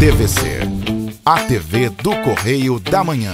TVC, a TV do Correio da Manhã.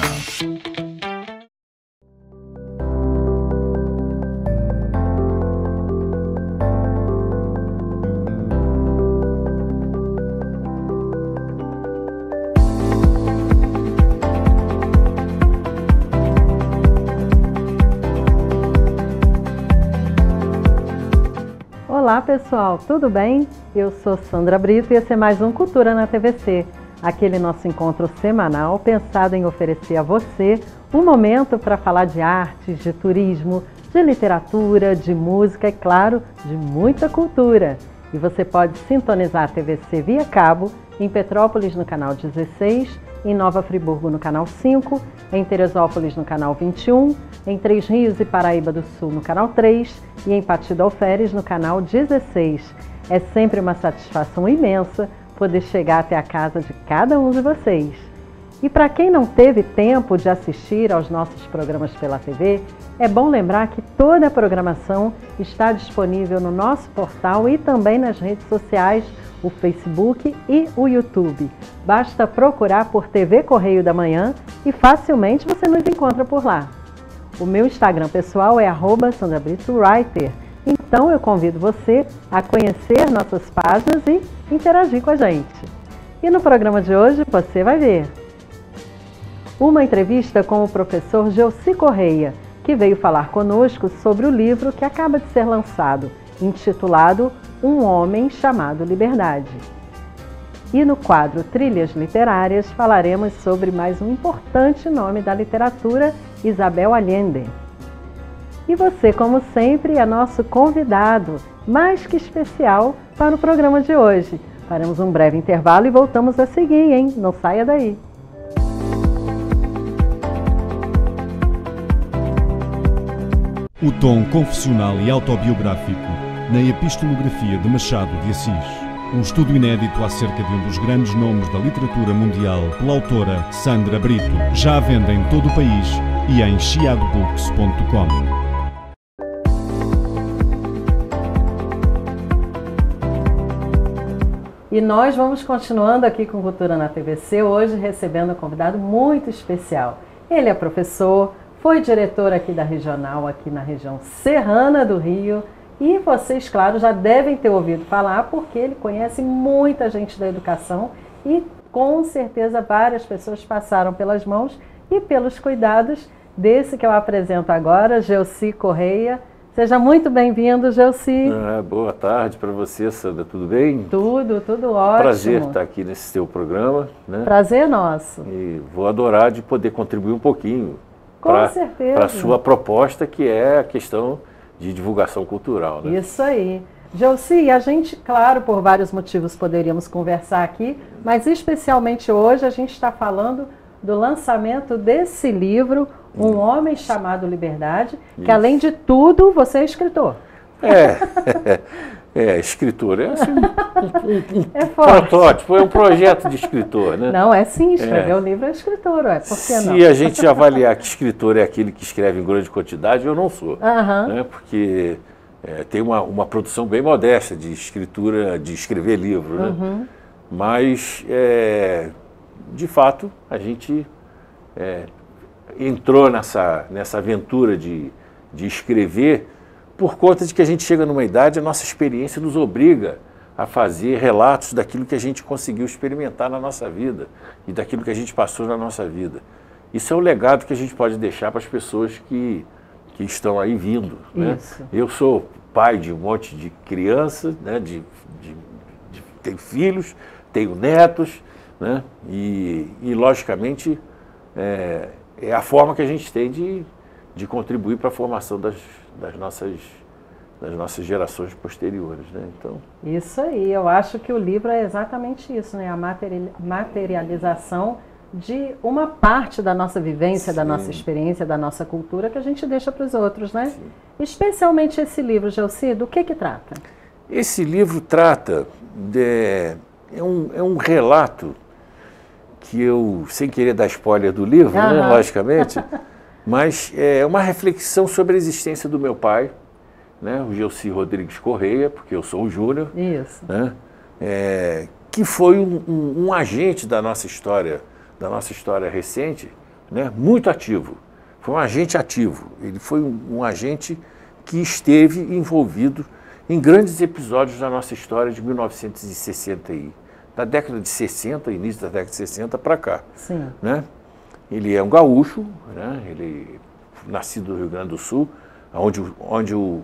Olá pessoal, tudo bem? Eu sou Sandra Brito e esse é mais um Cultura na TVC, aquele nosso encontro semanal pensado em oferecer a você um momento para falar de artes, de turismo, de literatura, de música e, claro, de muita cultura. E você pode sintonizar a TVC via cabo em Petrópolis no canal 16, em Nova Friburgo no canal 5, em Teresópolis no canal 21, em Três Rios e Paraíba do Sul no canal 3 e em Pati do Alferes no canal 16. É sempre uma satisfação imensa poder chegar até a casa de cada um de vocês. E para quem não teve tempo de assistir aos nossos programas pela TV, é bom lembrar que toda a programação está disponível no nosso portal e também nas redes sociais, o Facebook e o YouTube. Basta procurar por TV Correio da Manhã e facilmente você nos encontra por lá. O meu Instagram pessoal é @SandraBritoWriter. Então eu convido você a conhecer nossas páginas e interagir com a gente. E no programa de hoje você vai ver uma entrevista com o professor Gelsi Correia, que veio falar conosco sobre o livro que acaba de ser lançado, intitulado Um Homem Chamado Liberdade. E no quadro Trilhas Literárias falaremos sobre mais um importante nome da literatura, Isabel Allende. E você, como sempre, é nosso convidado, mais que especial, para o programa de hoje. Faremos um breve intervalo e voltamos a seguir, hein? Não saia daí! O tom confessional e autobiográfico na epistolografia de Machado de Assis. Um estudo inédito acerca de um dos grandes nomes da literatura mundial pela autora Sandra Brito. Já à venda em todo o país e em chiadobooks.com. E nós vamos continuando aqui com Cultura na TVC, hoje recebendo um convidado muito especial. Ele é professor, foi diretor aqui da Regional, aqui na região serrana do Rio, e vocês, claro, já devem ter ouvido falar, porque ele conhece muita gente da educação e com certeza várias pessoas passaram pelas mãos e pelos cuidados desse que eu apresento agora, Gelsi Correia. Seja muito bem-vindo, Gelsi. Boa tarde para você, Sandra. Tudo bem? Tudo ótimo. Prazer estar aqui nesse seu programa, né? Prazer nosso. E vou adorar de poder contribuir um pouquinho com certeza para a sua proposta, que é a questão de divulgação cultural, né? Isso aí. Gelsi, a gente, claro, por vários motivos poderíamos conversar aqui, mas especialmente hoje a gente está falando do lançamento desse livro, Um Homem Chamado Liberdade, que além de tudo, você é escritor. Escritor. É assim, é forte. Protótipo, é um projeto de escritor, né? Não, é sim, escrever o livro é escritor, por que não? Se a gente avaliar que escritor é aquele que escreve em grande quantidade, eu não sou. Né? Porque tem uma produção bem modesta de escritura, de escrever livro, né? Mas, de fato, a gente entrou nessa aventura de escrever por conta de que a gente chega numa idade, a nossa experiência nos obriga a fazer relatos daquilo que a gente conseguiu experimentar na nossa vida e daquilo que a gente passou na nossa vida. Isso é o legado que a gente pode deixar para as pessoas que estão aí vindo, né? Eu sou pai de um monte de crianças, né? Tenho filhos, tenho netos, né? E logicamente, é a forma que a gente tem de contribuir para a formação das nossas gerações posteriores, né? Então, isso aí, eu acho que o livro é exatamente isso, né? A materialização de uma parte da nossa vivência, da nossa experiência, da nossa cultura que a gente deixa para os outros, né? Sim. Especialmente esse livro, Gelsi, do que trata? Esse livro trata é um relato que eu, sem querer dar spoiler do livro, né, logicamente, mas é uma reflexão sobre a existência do meu pai, né, o Gelsi Rodrigues Correia, porque eu sou o Júnior, isso, né, que foi um agente da nossa história recente, né, muito ativo. Foi um agente ativo. Ele foi um agente que esteve envolvido em grandes episódios da nossa história de 1960 da década de 60, início da década de 60 para cá. Sim. Né? Ele é um gaúcho, né? Ele nascido no Rio Grande do Sul, onde o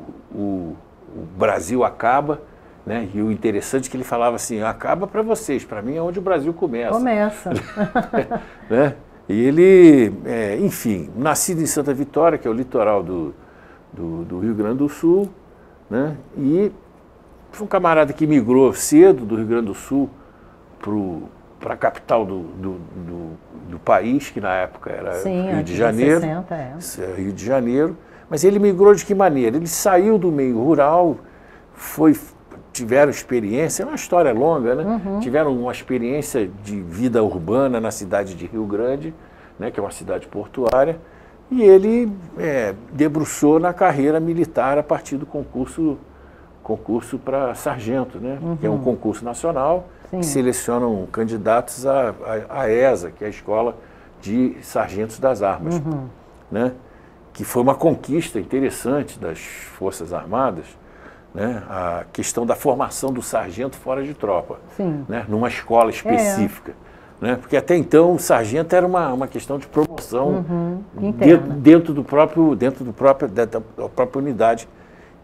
Brasil acaba, né? E o interessante é que ele falava assim, acaba para vocês, para mim é onde o Brasil começa. Começa. Né? E ele, enfim, nascido em Santa Vitória, que é o litoral do Rio Grande do Sul, né? E foi um camarada que migrou cedo do Rio Grande do Sul para a capital do país, que na época era Rio de Janeiro. 60, Rio de Janeiro. Mas ele migrou de que maneira? Ele saiu do meio rural, tiveram experiência, é uma história longa, né? Uhum. Tiveram uma experiência de vida urbana na cidade de Rio Grande, né, que é uma cidade portuária, e ele debruçou na carreira militar a partir do concurso para sargento, né? Uhum. Que é um concurso nacional. Sim. Que selecionam candidatos à ESA, que é a Escola de Sargentos das Armas, uhum. Né? Que foi uma conquista interessante das Forças Armadas, né? A questão da formação do sargento fora de tropa, né? Numa escola específica. Né? Porque até então o sargento era uma questão de promoção, uhum. dentro da própria unidade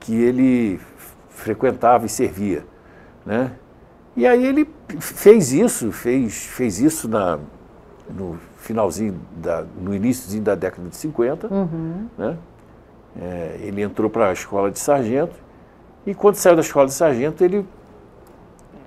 que ele frequentava e servia. Né? E aí ele fez isso no finalzinho, no iníciozinho da década de 50. Uhum. Né? Ele entrou para a escola de sargento e quando saiu da escola de sargento ele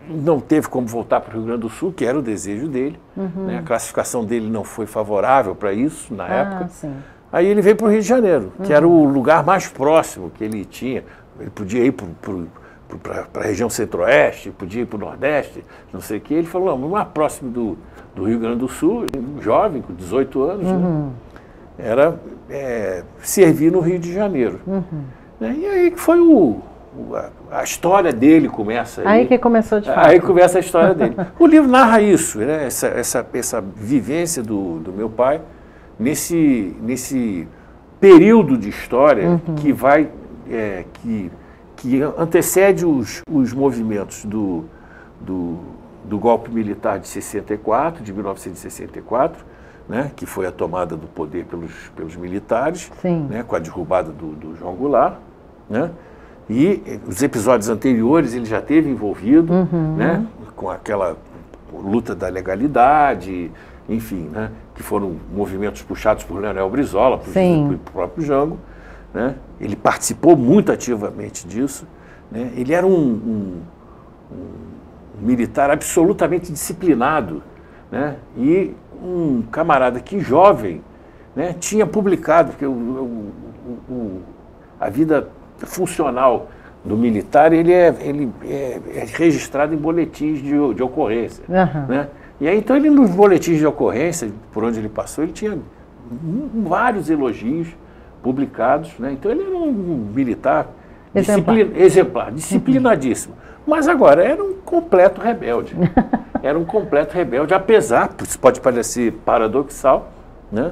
não teve como voltar para o Rio Grande do Sul, que era o desejo dele. Uhum. Né? A classificação dele não foi favorável para isso na época. Sim. Aí ele veio para o Rio de Janeiro, que era o lugar mais próximo que ele tinha. Ele podia ir para a região centro-oeste, podia ir para o nordeste, não sei o quê. Ele falou, não, mais próximo do Rio Grande do Sul, um jovem, com 18 anos, uhum. Né? Era servir no Rio de Janeiro. Uhum. E aí que foi a história dele começa aí. Aí que começou de fato. Aí começa a história dele. O livro narra isso, né? Essa vivência do meu pai nesse período de história, uhum. Que vai... que antecede os movimentos do golpe militar de 64, de 1964, né, que foi a tomada do poder pelos militares, né, com a derrubada do João Goulart, né, e os episódios anteriores ele já teve envolvido, uhum. Né, com aquela luta da legalidade, enfim, né, que foram movimentos puxados por Leonel Brizola, por próprio Jango. Né? Ele participou muito ativamente disso. Né? Ele era um militar absolutamente disciplinado, né? E um camarada que jovem, né, tinha publicado, porque a vida funcional do militar ele é registrado em boletins de ocorrência. Uhum. Né? E aí, então, ele nos boletins de ocorrência, por onde ele passou, ele tinha vários elogios publicados, né? Então ele era um militar exemplar, disciplinadíssimo. Mas agora era um completo rebelde. Era um completo rebelde, apesar, isso pode parecer paradoxal, né?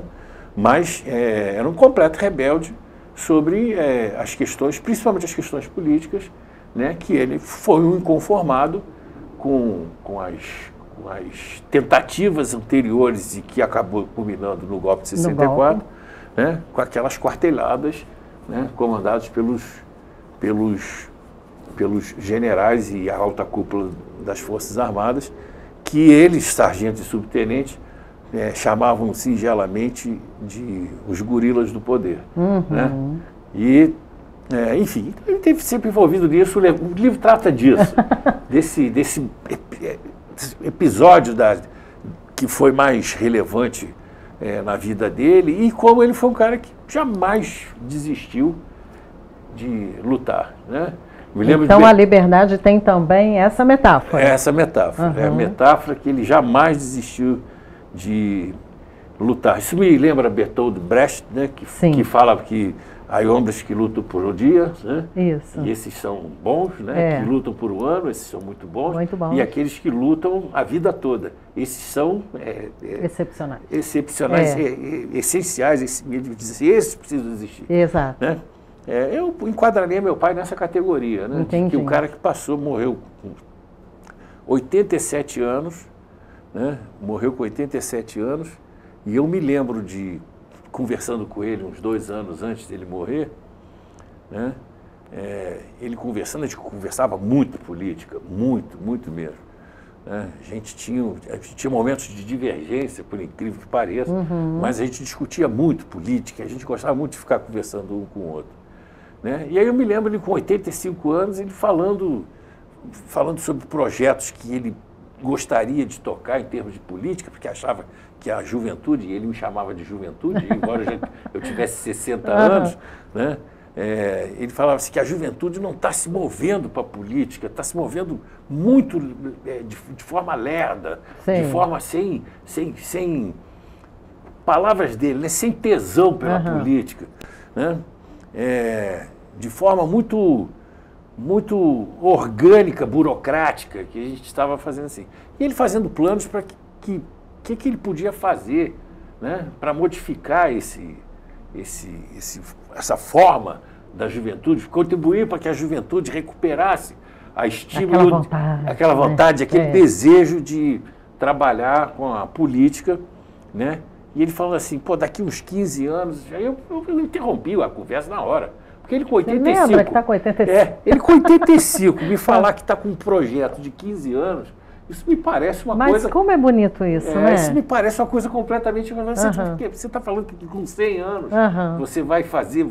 Mas era um completo rebelde sobre as questões, principalmente as questões políticas, né? Que ele foi um inconformado com as tentativas anteriores e que acabou culminando no golpe de 64. Né, com aquelas quartelhadas, né, comandadas pelos generais e a alta cúpula das Forças Armadas, que eles, sargentos e subtenentes, chamavam singelamente de os gorilas do poder. Uhum. Né? E, enfim, ele esteve sempre envolvido nisso. O livro trata disso, desse episódio que foi mais relevante na vida dele, e como ele foi um cara que jamais desistiu de lutar. Né? Me lembro então a liberdade tem também essa metáfora. Essa metáfora. Uhum. É a metáfora que ele jamais desistiu de lutar. Isso me lembra Bertolt Brecht, né? Que fala que Há homens que lutam por um dia, né? Isso. E esses são bons, né? Que lutam por um ano, esses são muito bons. Muito bons. E aqueles que lutam a vida toda. Esses são excepcionais. Excepcionais, essenciais. Esses precisam existir. Exato. Né? Eu enquadraria meu pai nessa categoria, né? Entendi. Que o cara que morreu com 87 anos, né? Morreu com 87 anos, e eu me lembro de, conversando com ele uns 2 anos antes dele morrer, né? Ele conversando, a gente conversava muito política, muito mesmo. Né? A gente tinha momentos de divergência, por incrível que pareça, mas a gente discutia muito política, a gente gostava muito de ficar conversando um com o outro. Né? E aí eu me lembro ele com 85 anos, ele falando sobre projetos que ele gostaria de tocar em termos de política, porque achava que a juventude, e ele me chamava de juventude, embora eu tivesse 60 anos, né? Ele falava assim que a juventude não está se movendo para a política, está se movendo muito de forma lerda, de forma sem palavras dele, né? Sem tesão pela política, né? De forma muito orgânica, burocrática, que a gente estava fazendo assim. E ele fazendo planos para que ele podia fazer, né, para modificar essa forma da juventude, contribuir para que a juventude recuperasse a estímulo, aquela vontade, aquele desejo de trabalhar com a política, né? E ele falou assim, pô, daqui uns 15 anos, aí eu interrompi a conversa na hora. Porque ele com 85... Você lembra que está com 85? Ele com 85, me falar que está com um projeto de 15 anos, isso me parece uma coisa... Mas como é bonito isso, né? Isso me parece uma coisa completamente... Você está falando que com 100 anos você vai fazer,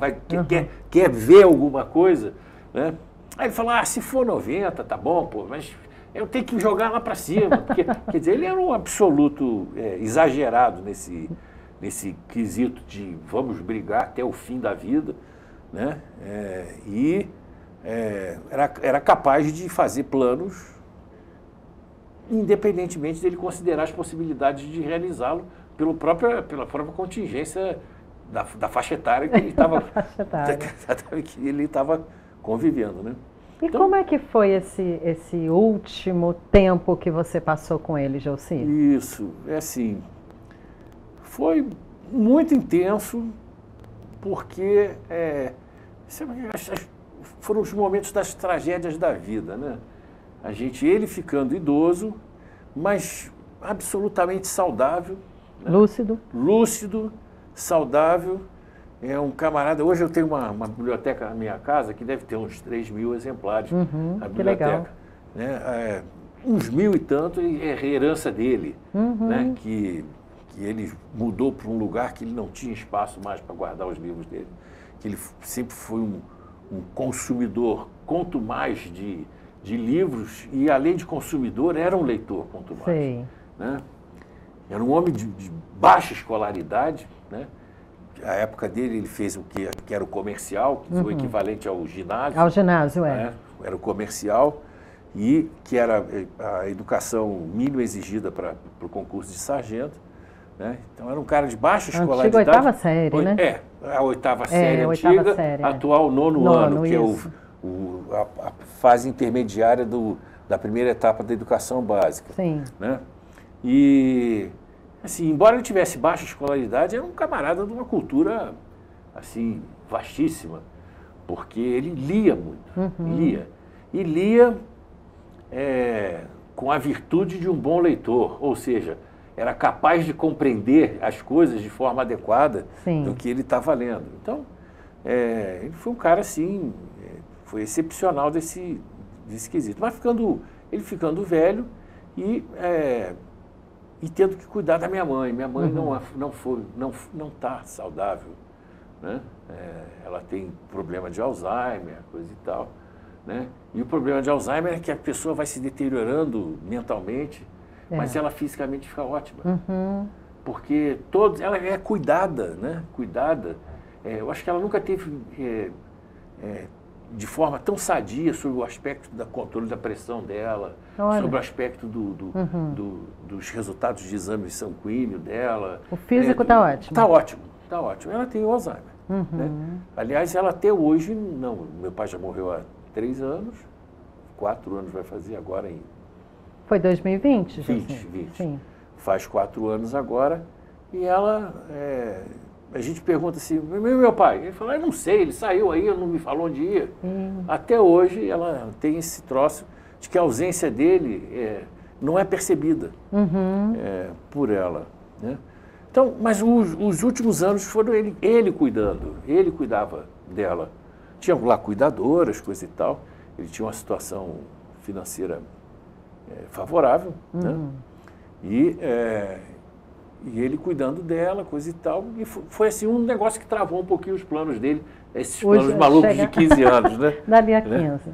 quer ver alguma coisa, né? Aí ele falou, se for 90, tá bom, pô, mas eu tenho que jogar lá para cima. Porque, quer dizer, ele era um absoluto exagerado nesse quesito de vamos brigar até o fim da vida, né? Era capaz de fazer planos independentemente dele considerar as possibilidades de realizá-lo pela própria contingência da faixa etária que ele estava convivendo, né? E então, como é que foi esse último tempo que você passou com ele, Gelsi? Isso, assim, foi muito intenso, porque foram os momentos das tragédias da vida, né? Ele ficando idoso, mas absolutamente saudável. Né? Lúcido, saudável. É um camarada. Hoje eu tenho uma biblioteca na minha casa que deve ter uns 3.000 exemplares. A biblioteca. Que legal. Né? Uns 1.000 e tanto é herança dele, né? Que ele mudou para um lugar que ele não tinha espaço mais para guardar os livros dele. Que ele sempre foi um consumidor, quanto mais de livros, e além de consumidor, era um leitor, quanto mais. Sei. Né? Era um homem de baixa escolaridade, né? A época dele, ele fez o que era o comercial, que foi o equivalente ao ginásio. Ao ginásio, né? Era o comercial, e que era a educação mínima exigida para o concurso de sargento. Né? Então, era um cara de baixa escolaridade. Antiga 8ª série, né? A 8ª série antiga, atual 9º ano, que isso. é a fase intermediária da primeira etapa da educação básica. Sim. Né? E, assim, embora ele tivesse baixa escolaridade, era um camarada de uma cultura, assim, vastíssima, porque ele lia muito, lia. E lia com a virtude de um bom leitor, ou seja, era capaz de compreender as coisas de forma adequada do que ele estava lendo. Então, ele foi um cara, assim, foi excepcional desse quesito. Mas ele ficando velho e tendo que cuidar da minha mãe. Minha mãe não está saudável, né? Ela tem problema de Alzheimer, coisa e tal, né? E o problema de Alzheimer é que a pessoa vai se deteriorando mentalmente, mas ela fisicamente fica ótima. Porque ela é cuidada, né? Cuidada. Eu acho que ela nunca teve de forma tão sadia sobre o aspecto do controle da pressão dela, sobre o aspecto dos resultados de exame sanguíneo dela. O físico está ótimo. Está ótimo, está ótimo. Ela tem Alzheimer. Né? Aliás, ela até hoje, não, meu pai já morreu há 3 anos, 4 anos vai fazer agora em... Foi 2020? 20. Sim. Faz 4 anos agora, e ela, a gente pergunta assim, meu pai? Ele fala, eu não sei, ele saiu aí, não me falou onde ia. Até hoje ela tem esse troço de que a ausência dele não é percebida por ela, né? Então, mas os últimos anos foram ele cuidando, ele cuidava dela. Tinha lá cuidadoras, coisa e tal, ele tinha uma situação financeira favorável, né? E ele cuidando dela, coisa e tal, e foi assim um negócio que travou um pouquinho os planos dele, esses planos malucos de 15 anos, né? Dali a 15.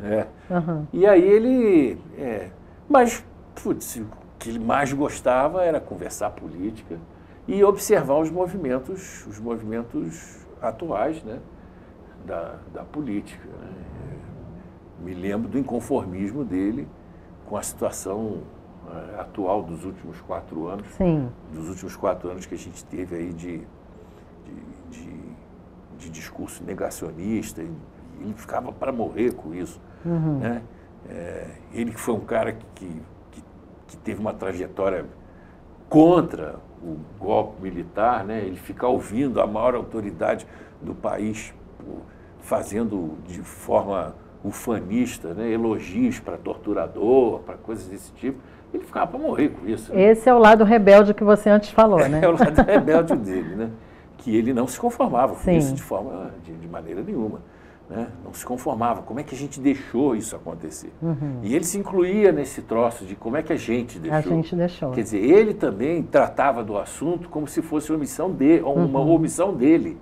E aí ele... mas, putz, o que ele mais gostava era conversar política e observar os movimentos atuais, né, da política, né? Me lembro do inconformismo dele com a situação atual dos últimos 4 anos. Sim. Dos últimos 4 anos que a gente teve aí de discurso negacionista, e ele ficava para morrer com isso, né? Ele que foi um cara que teve uma trajetória contra o golpe militar, né? Ele ficar ouvindo a maior autoridade do país fazendo de forma ufanista, né? Elogios para torturador, para coisas desse tipo. Ele ficava para morrer com isso, né? Esse é o lado rebelde que você antes falou, né? É o lado rebelde dele, né? Que ele não se conformava com isso de maneira nenhuma, né? Não se conformava. Como é que a gente deixou isso acontecer? E ele se incluía nesse troço de como é que a gente deixou. A gente deixou. Quer dizer, ele também tratava do assunto como se fosse uma omissão dele.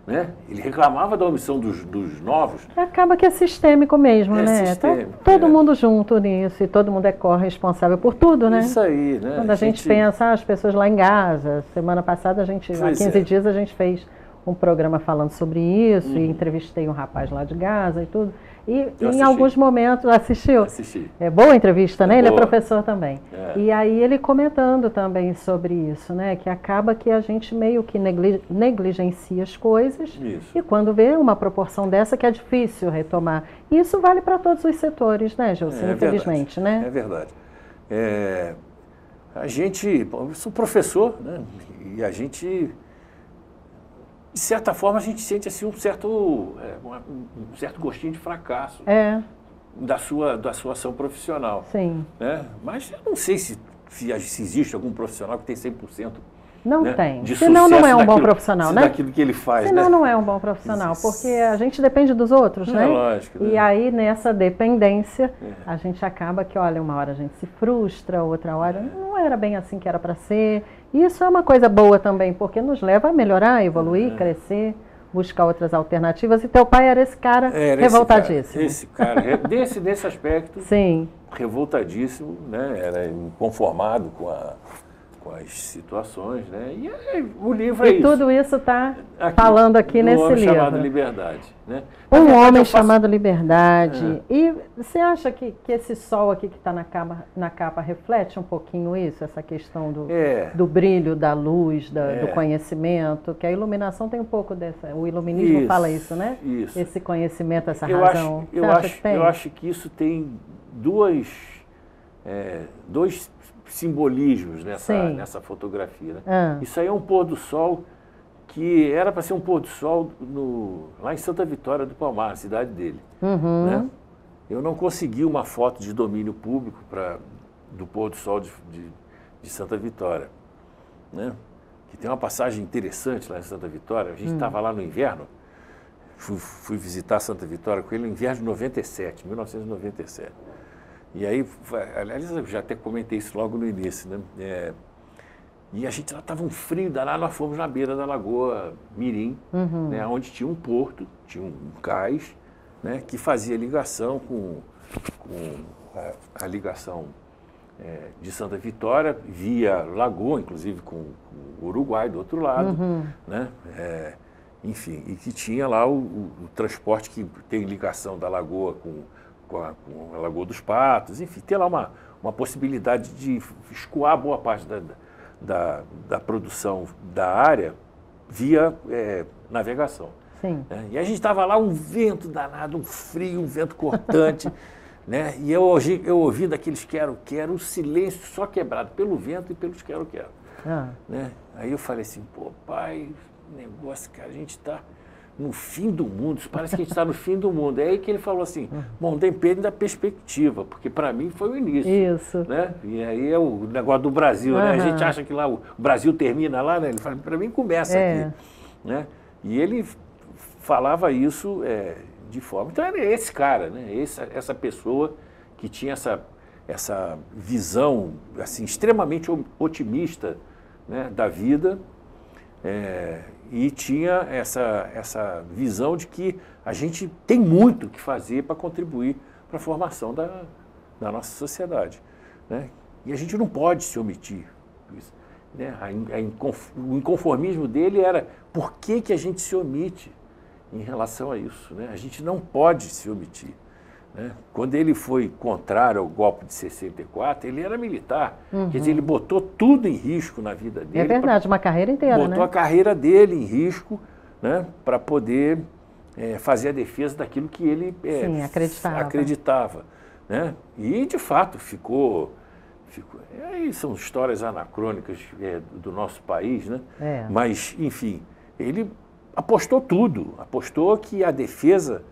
Né? Ele reclamava da omissão dos novos. Acaba que é sistêmico mesmo, né? Sistêmico, todo mundo junto nisso e todo mundo é corresponsável por tudo, né? Isso aí, né? Quando a gente pensa, as pessoas lá em Gaza, semana passada, há 15 dias a gente fez um programa falando sobre isso e entrevistei um rapaz lá de Gaza e tudo. E em alguns momentos, assistiu? Assisti. É boa a entrevista, né? Boa. Ele é professor também. E aí ele comentando também sobre isso, né? Que acaba que a gente meio que negligencia as coisas e quando vê uma proporção dessa que é difícil retomar. E isso vale para todos os setores, né, Gilson? Infelizmente, né? É verdade. A gente, eu sou professor, né? E a gente... De certa forma, a gente sente assim, um certo gostinho de fracasso da sua ação profissional. Sim. Né? Mas eu não sei se existe algum profissional que tem 100%. Não né, tem. De Senão sucesso não é um bom profissional, né? Daquilo que ele faz. Senão né? não é um bom profissional, porque a gente depende dos outros, né? Lógico. E né? aí, nessa dependência, a gente acaba que, olha, uma hora a gente se frustra, outra hora não era bem assim que era para ser. E isso é uma coisa boa também, porque nos leva a melhorar, evoluir, crescer, buscar outras alternativas. E teu pai era esse cara revoltadíssimo. Esse cara, desse aspecto, sim, revoltadíssimo, né? Era inconformado com as situações, né? E o livro é isso. E tudo isso está falando aqui nesse livro. Um Homem Chamado Liberdade, né? Um Homem Chamado Liberdade. E você acha que esse sol aqui que está na capa reflete um pouquinho isso, essa questão do brilho, da luz, do conhecimento, que a iluminação tem um pouco dessa, o iluminismo fala isso, né? Isso. Esse conhecimento, essa razão. Eu acho que isso tem dois simbolismos nessa fotografia. Né? Isso aí é um pôr do sol que era para ser um pôr do sol lá em Santa Vitória do Palmar, a cidade dele. Né? Eu não consegui uma foto de domínio público do pôr do sol de Santa Vitória. Né? Que tem uma passagem interessante lá em Santa Vitória. A gente estava lá no inverno, fui visitar Santa Vitória com ele no inverno de 1997. E aí, aliás, eu já até comentei isso logo no início, né? E a gente lá estava um frio danado, nós fomos na beira da Lagoa Mirim, né, onde tinha um porto, tinha um cais, né, que fazia ligação com a ligação de Santa Vitória, via Lagoa, inclusive com o Uruguai do outro lado, né? Enfim, e que tinha lá o transporte que tem ligação da Lagoa com a Lagoa dos Patos, enfim, tem lá uma possibilidade de escoar boa parte da produção da área via navegação. Sim. Né? E a gente estava lá, um vento danado, um frio, um vento cortante, né? E eu ouvi daqueles quero, o silêncio só quebrado pelo vento e pelos quero. Né? Aí eu falei assim, pô, pai, negócio, cara, a gente está no fim do mundo, parece que a gente está no fim do mundo. É aí que ele falou assim, bom, depende da perspectiva, porque para mim foi o início. Isso. Né? E aí é o negócio do Brasil, né? A gente acha que lá o Brasil termina lá, né? Ele fala, para mim começa aqui. Né? E ele falava isso de forma... Então era esse cara, né? Essa pessoa que tinha essa visão assim, extremamente otimista, né, da vida, e tinha essa visão de que a gente tem muito que fazer para contribuir para a formação da nossa sociedade. Né? E a gente não pode se omitir. Né? O inconformismo dele era por que a gente se omite em relação a isso? Né? A gente não pode se omitir. Né? Quando ele foi contrário ao golpe de 64, ele era militar. Quer dizer, ele botou tudo em risco na vida dele. É verdade, uma carreira inteira, né? Botou a carreira dele em risco, né, para poder fazer a defesa daquilo que ele acreditava. Né? E, de fato, ficou... Aí são histórias anacrônicas do nosso país, né? Mas, enfim, ele apostou tudo. Apostou que a defesa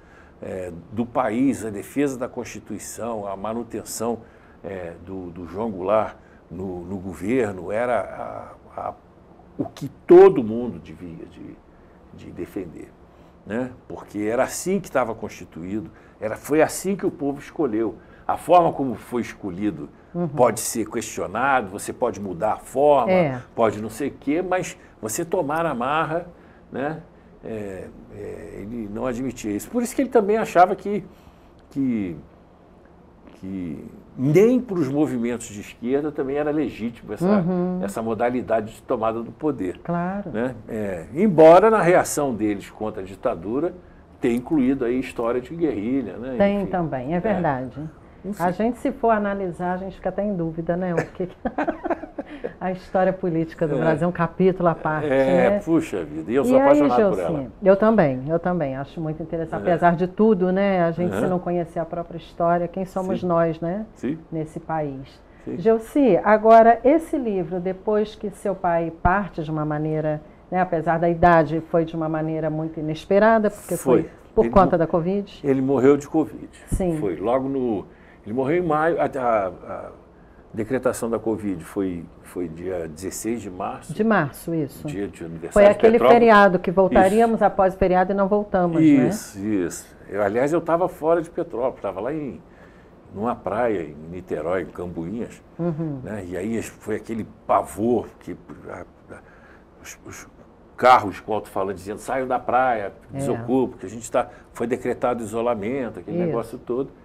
do país, a defesa da Constituição, a manutenção do João Goulart no governo era o que todo mundo devia de defender. Né? Porque era assim que estava constituído, foi assim que o povo escolheu. A forma como foi escolhido pode ser questionado, você pode mudar a forma, pode não sei o quê, mas você tomar a marra, né? Ele não admitia isso. Por isso que ele também achava que nem para os movimentos de esquerda também era legítimo essa modalidade de tomada do poder. Claro. Né? Embora na reação deles contra a ditadura tenha incluído aí história de guerrilha. Né? Tem Enfim, também, é verdade. A gente, se for analisar, a gente fica até em dúvida, né? O que a história política do Brasil é um capítulo à parte, né? Puxa vida, e eu sou apaixonado por ela. Eu também, acho muito interessante. Apesar de tudo, né? A gente, se não conhecer a própria história, quem somos nós, né? Sim. Nesse país. Sim. Gelsi, agora, esse livro, depois que seu pai parte de uma maneira, né? Apesar da idade, foi de uma maneira muito inesperada, porque foi por conta da Covid? Ele morreu de Covid. Sim. Foi logo no... Ele morreu em maio, a decretação da Covid foi dia 16 de março. De março, isso. Dia de aniversário foi aquele de Petrópolis. feriado que voltaríamos após o feriado e não voltamos, isso, né? Isso. Aliás, eu estava fora de Petrópolis, estava lá numa praia, em Niterói, em Cambuinhas. Né? E aí foi aquele pavor que os carros com alto-falante dizendo saiam da praia, desocupem, porque a gente foi decretado isolamento, aquele negócio todo.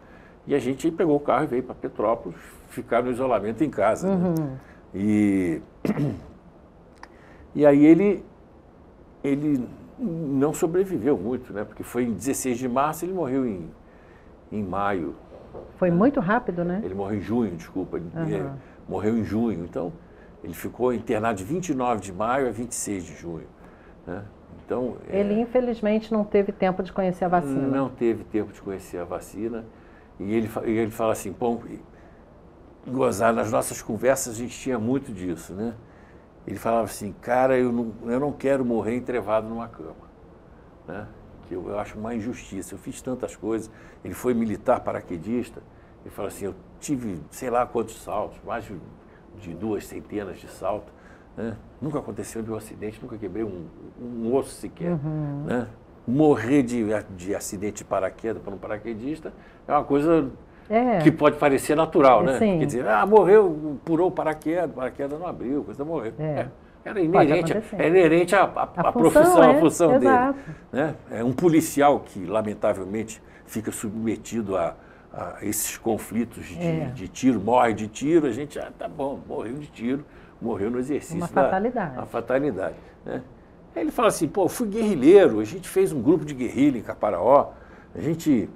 E a gente pegou o carro e veio para Petrópolis, ficar no isolamento em casa. Né? E aí ele não sobreviveu muito, né? Porque foi em 16 de março, ele morreu em maio. Foi muito rápido, né? Ele morreu em junho, desculpa. Ele morreu em junho. Então, ele ficou internado de 29 de maio a 26 de junho. Né? Então, ele, infelizmente, não teve tempo de conhecer a vacina. Não teve tempo de conhecer a vacina. E ele fala assim, pô, gozar, nas nossas conversas a gente tinha muito disso, né? Ele falava assim, cara, eu não quero morrer entrevado numa cama, né? Que eu acho uma injustiça, eu fiz tantas coisas. Ele foi militar paraquedista, ele fala assim, eu tive sei lá quantos saltos, mais de 2 centenas de saltos, né? Nunca aconteceu de um acidente, nunca quebrei um osso sequer, né? Morrer de acidente de paraquedas para um paraquedista é uma coisa que pode parecer natural, né? Sim. Quer dizer, morreu, purou o paraquedas não abriu, a coisa morreu. Era inerente à profissão, à função dele. Né? É um policial que, lamentavelmente, fica submetido a esses conflitos de tiro, morre de tiro, a gente, tá bom, morreu de tiro, morreu no exercício. Uma fatalidade. Uma fatalidade, né? Aí ele fala assim, pô, fui guerrilheiro, a gente fez um grupo de guerrilha em Caparaó, a gente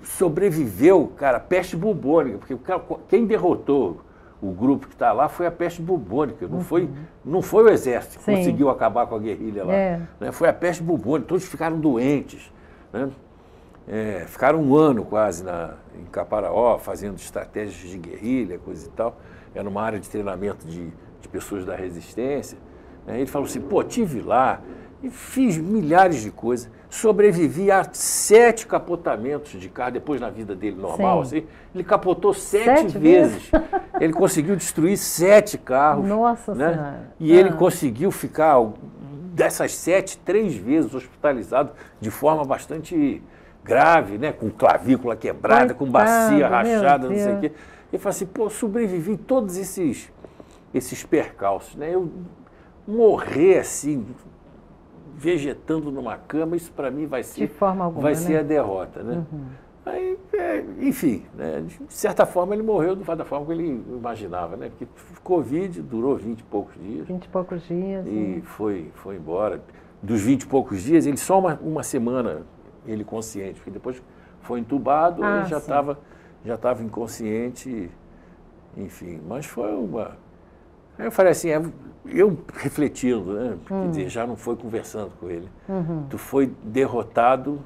sobreviveu, cara, peste bubônica, porque quem derrotou o grupo que está lá foi a peste bubônica, não foi o exército que conseguiu acabar com a guerrilha lá. Né? Foi a peste bubônica, todos ficaram doentes. Né? Ficaram um ano quase em Caparaó, fazendo estratégias de guerrilha, coisa e tal. Era uma área de treinamento de pessoas da resistência. Né? Ele falou assim, pô, estive lá e fiz milhares de coisas. Sobrevivi a 7 capotamentos de carro, depois na vida dele normal, assim, ele capotou 7 vezes. Ele conseguiu destruir 7 carros. Nossa né? Senhora. E ele conseguiu ficar, dessas 7, 3 vezes hospitalizado de forma bastante grave, né? Com clavícula quebrada, com bacia rachada, não sei o quê. Ele falou assim, pô, sobrevivi todos esses percalços, né? Eu morrer assim, vegetando numa cama, isso para mim vai ser, de forma alguma, vai ser a derrota, né? Aí, enfim, né? De certa forma ele morreu da forma que ele imaginava, né? Porque Covid durou 20 e poucos dias. 20 e poucos dias. E foi embora. Dos 20 e poucos dias, ele só uma semana, ele consciente, porque depois foi entubado, ele já estava inconsciente, enfim. Mas foi uma... Aí eu falei assim, eu refletindo, né? Quer dizer, já não foi conversando com ele. Tu foi derrotado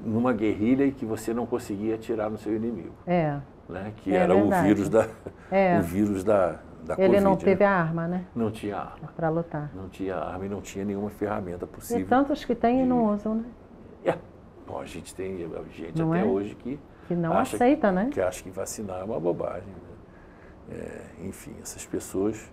numa guerrilha que você não conseguia atirar no seu inimigo. Né? Que era verdade. o vírus da Covid. Ele não teve a arma, né? Não tinha arma. Para lutar. Não tinha arma e não tinha nenhuma ferramenta possível. E tantos que têm e não usam, né? Bom, a gente tem gente não até hoje que não aceita, né? Que acha que vacinar é uma bobagem. Né? Enfim, essas pessoas...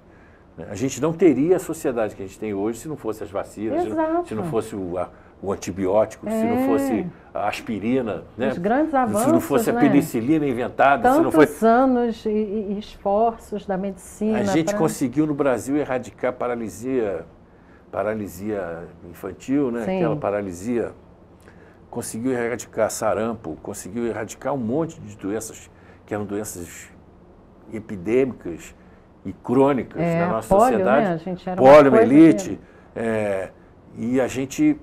Né? A gente não teria a sociedade que a gente tem hoje se não fosse as vacinas, se não fosse o antibiótico, se não fosse a aspirina, né? Os grandes avanços, se não fosse a penicilina inventada, tantos se não fosse... anos e esforços da medicina. A gente conseguiu no Brasil erradicar paralisia infantil, né? Aquela paralisia, conseguiu erradicar sarampo, conseguiu erradicar um monte de doenças que eram doenças epidêmicas e crônicas na nossa sociedade. Né? A gente era poliomielite, e a gente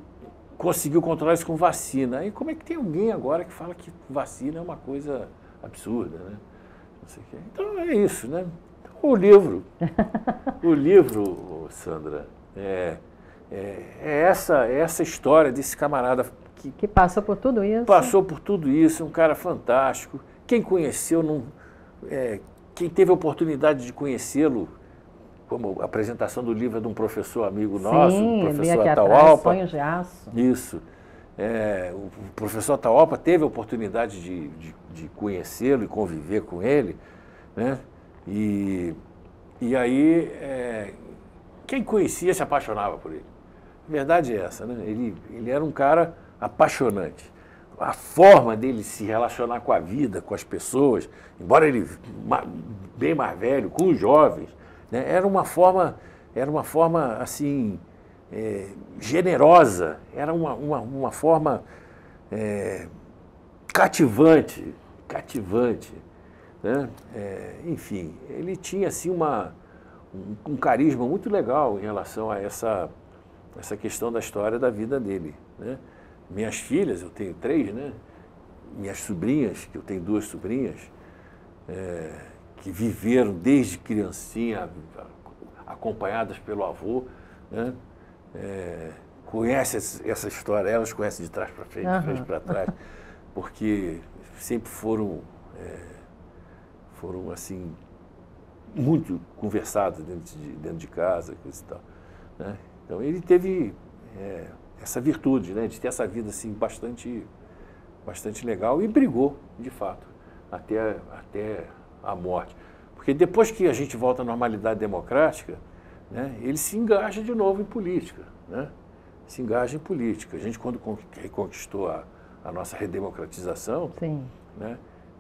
conseguiu controlar isso com vacina. E como é que tem alguém agora que fala que vacina é uma coisa absurda, né? Não sei o quê. Então é isso, né? O livro, Sandra, é essa história desse camarada que passou por tudo isso. Passou por tudo isso, um cara fantástico. Quem conheceu, quem teve a oportunidade de conhecê-lo, como a apresentação do livro é de um professor amigo nosso, o professor Atahualpa. Sonhos de Aço. Isso. O professor Atahualpa teve a oportunidade de conhecê-lo e conviver com ele, né? E aí, quem conhecia se apaixonava por ele. A verdade é essa, né? Ele era um cara apaixonante. A forma dele se relacionar com a vida, com as pessoas, embora ele bem mais velho, com os jovens, né? Era uma forma assim, generosa, era uma forma cativante, né? Enfim, ele tinha assim um carisma muito legal em relação a essa questão da história da vida dele, né? Minhas filhas, eu tenho 3, né? Minhas sobrinhas, que eu tenho 2 sobrinhas, que viveram desde criancinha, acompanhadas pelo avô, né? Conhecem essa história, elas conhecem de trás para frente, de frente para trás, porque sempre foram assim, muito conversados dentro de casa, coisa e tal, né? Então ele teve essa virtude, né, de ter essa vida assim, bastante legal, e brigou, de fato, até a morte. Porque depois que a gente volta à normalidade democrática, né, ele se engaja de novo em política, né? Se engaja em política. A gente, quando reconquistou a nossa redemocratização, né,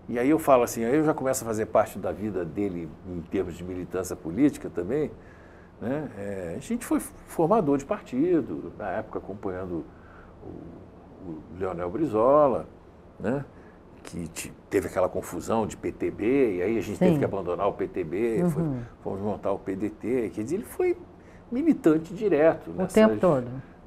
e aí eu falo assim, aí eu já começo a fazer parte da vida dele em termos de militância política também, né? A gente foi formador de partido, na época acompanhando o Leonel Brizola, né? Que teve aquela confusão de PTB, e aí a gente teve que abandonar o PTB, fomos montar o PDT, quer dizer, ele foi militante direto. O tempo todo.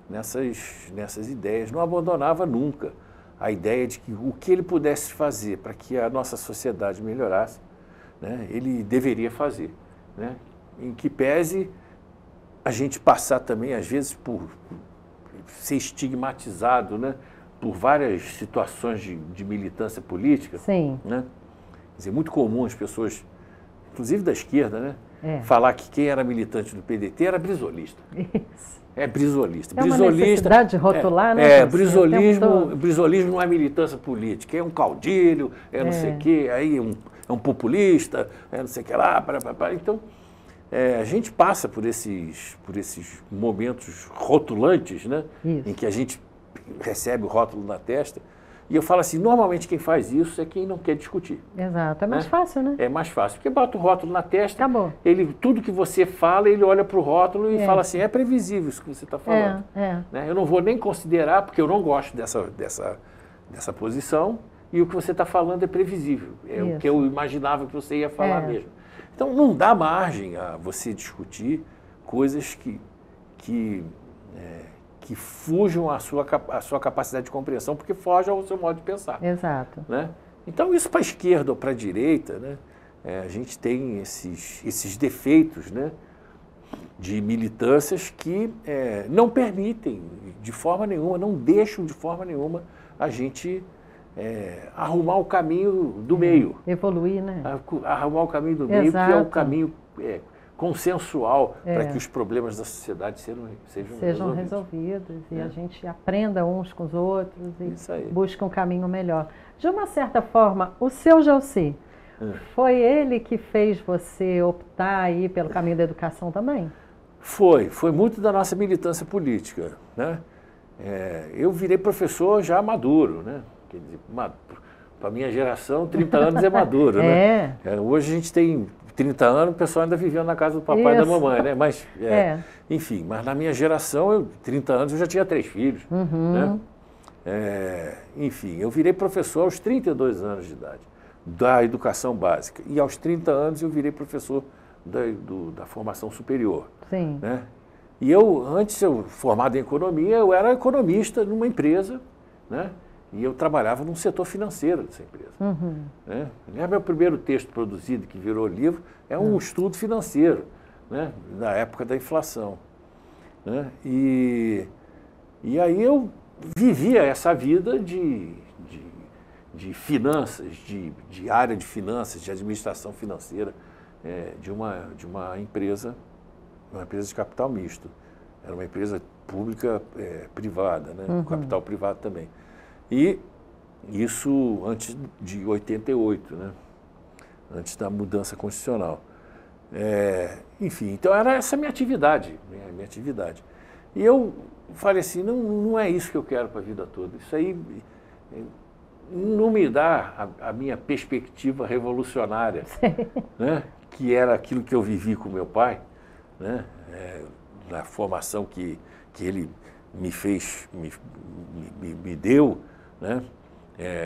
Nessas ideias, não abandonava nunca a ideia de que o que ele pudesse fazer para que a nossa sociedade melhorasse, né, ele deveria fazer, né? Em que pese a gente passar também, às vezes, por ser estigmatizado, né, por várias situações de militância política. Sim. Né? Quer dizer, muito comum as pessoas, inclusive da esquerda, né, falar que quem era militante do PDT era brisolista. Isso. É brisolista. É uma necessidade de rotular, né? Brisolismo não é militância política, é um caudilho, não sei o quê, aí é um populista, não sei o que lá, Então, a gente passa por esses momentos rotulantes, né? Em que a gente recebe o rótulo na testa. E eu falo assim, normalmente quem faz isso é quem não quer discutir. Exato, é mais fácil, né? É mais fácil, porque bota o rótulo na testa, acabou. Tudo que você fala, ele olha para o rótulo e fala assim, é previsível isso que você está falando. Né? Eu não vou nem considerar, porque eu não gosto dessa posição, e o que você está falando é previsível. É o que eu imaginava que você ia falar mesmo. Então, não dá margem a você discutir coisas que fujam à sua capacidade de compreensão, porque fogem ao seu modo de pensar. Exato. Né? Então, isso para a esquerda ou para a direita, né, a gente tem esses defeitos, né, de militâncias que não permitem, de forma nenhuma, não deixam de forma nenhuma a gente arrumar o caminho do meio. Evoluir, né? Arrumar o caminho do meio, que é o caminho consensual para que os problemas da sociedade sejam resolvidos. E a gente aprenda uns com os outros e busque um caminho melhor. De uma certa forma, o seu Gelsi, foi ele que fez você optar aí pelo caminho da educação também? Foi muito da nossa militância política, né? Eu virei professor já maduro, né? Quer dizer, para a minha geração, 30 anos é maduro, né? Hoje a gente tem 30 anos, o pessoal ainda vivendo na casa do papai e da mamãe, né? Mas, enfim, mas na minha geração, 30 anos, eu já tinha 3 filhos, né? Enfim, eu virei professor aos 32 anos de idade, da educação básica. E aos 30 anos eu virei professor da formação superior. Sim. Né? E antes, formado em economia, eu era economista numa empresa, né? E eu trabalhava num setor financeiro dessa empresa. Né? Meu primeiro texto produzido, que virou livro, é um estudo financeiro, né? Da época da inflação. Né? E aí eu vivia essa vida de finanças, de área de finanças, de administração financeira, de uma empresa de capital misto. Era uma empresa pública privada, né? Com capital privado também. E isso antes de 88, né? Antes da mudança constitucional. Enfim, então era essa minha atividade. E eu falei assim, não é isso que eu quero para a vida toda. Isso aí não me dá a minha perspectiva revolucionária, né? Que era aquilo que eu vivi com meu pai, né? Na formação que ele me fez, me deu, né?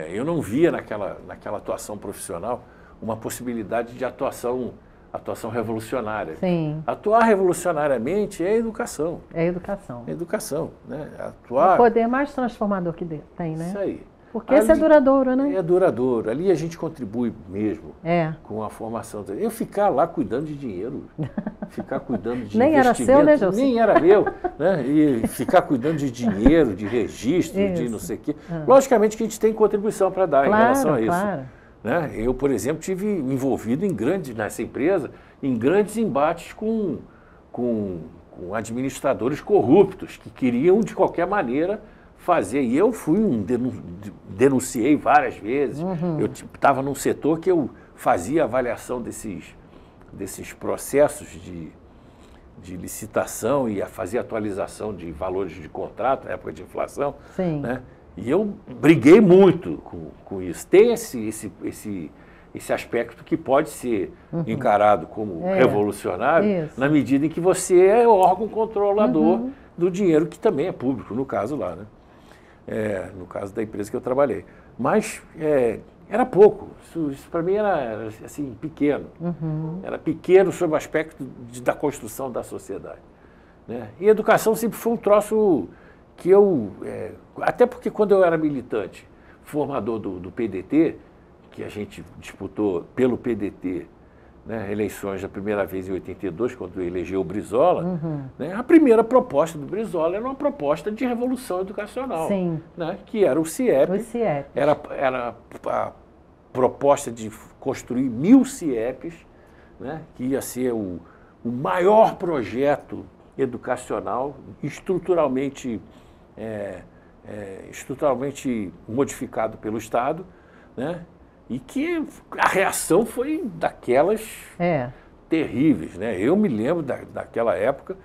Eu não via naquela atuação profissional uma possibilidade de atuação revolucionária. Sim. Atuar revolucionariamente é educação. É educação. É educação, né? O poder mais transformador que tem, né? Isso aí. Porque esse é duradouro, né? É duradouro. Ali a gente contribui mesmo com a formação. Eu ficar lá cuidando de dinheiro, ficar cuidando de nem era seu, né, Gelsi? Nem era meu, né? E ficar cuidando de dinheiro, de registro, de não sei o quê. Logicamente que a gente tem contribuição para dar em relação a isso. Claro. Né? Eu, por exemplo, tive envolvido nessa empresa em grandes embates com administradores corruptos que queriam, de qualquer maneira, fazer. E eu denunciei várias vezes. Eu estava num setor que eu fazia avaliação desses processos de licitação e fazia atualização de valores de contrato na época de inflação. Sim. Né? E eu briguei muito com isso. Tem esse aspecto que pode ser encarado como revolucionário na medida em que você é o órgão controlador do dinheiro que também é público, no caso lá, né? No caso da empresa que eu trabalhei. Mas era pouco. Isso para mim era assim, pequeno. Era pequeno sob o aspecto da construção da sociedade. Né? E educação sempre foi um troço que até porque quando eu era militante, formador do PDT, que a gente disputou pelo PDT né, eleições da primeira vez em 82, quando elegeu o Brizola, né, a primeira proposta do Brizola era uma proposta de revolução educacional, Sim. Né, que era o CIEP. O CIEP. Era a proposta de construir 1000 CIEPs, né, que ia ser o maior projeto educacional estruturalmente modificado pelo Estado, né? E que a reação foi daquelas terríveis, né? Eu me lembro daquela época,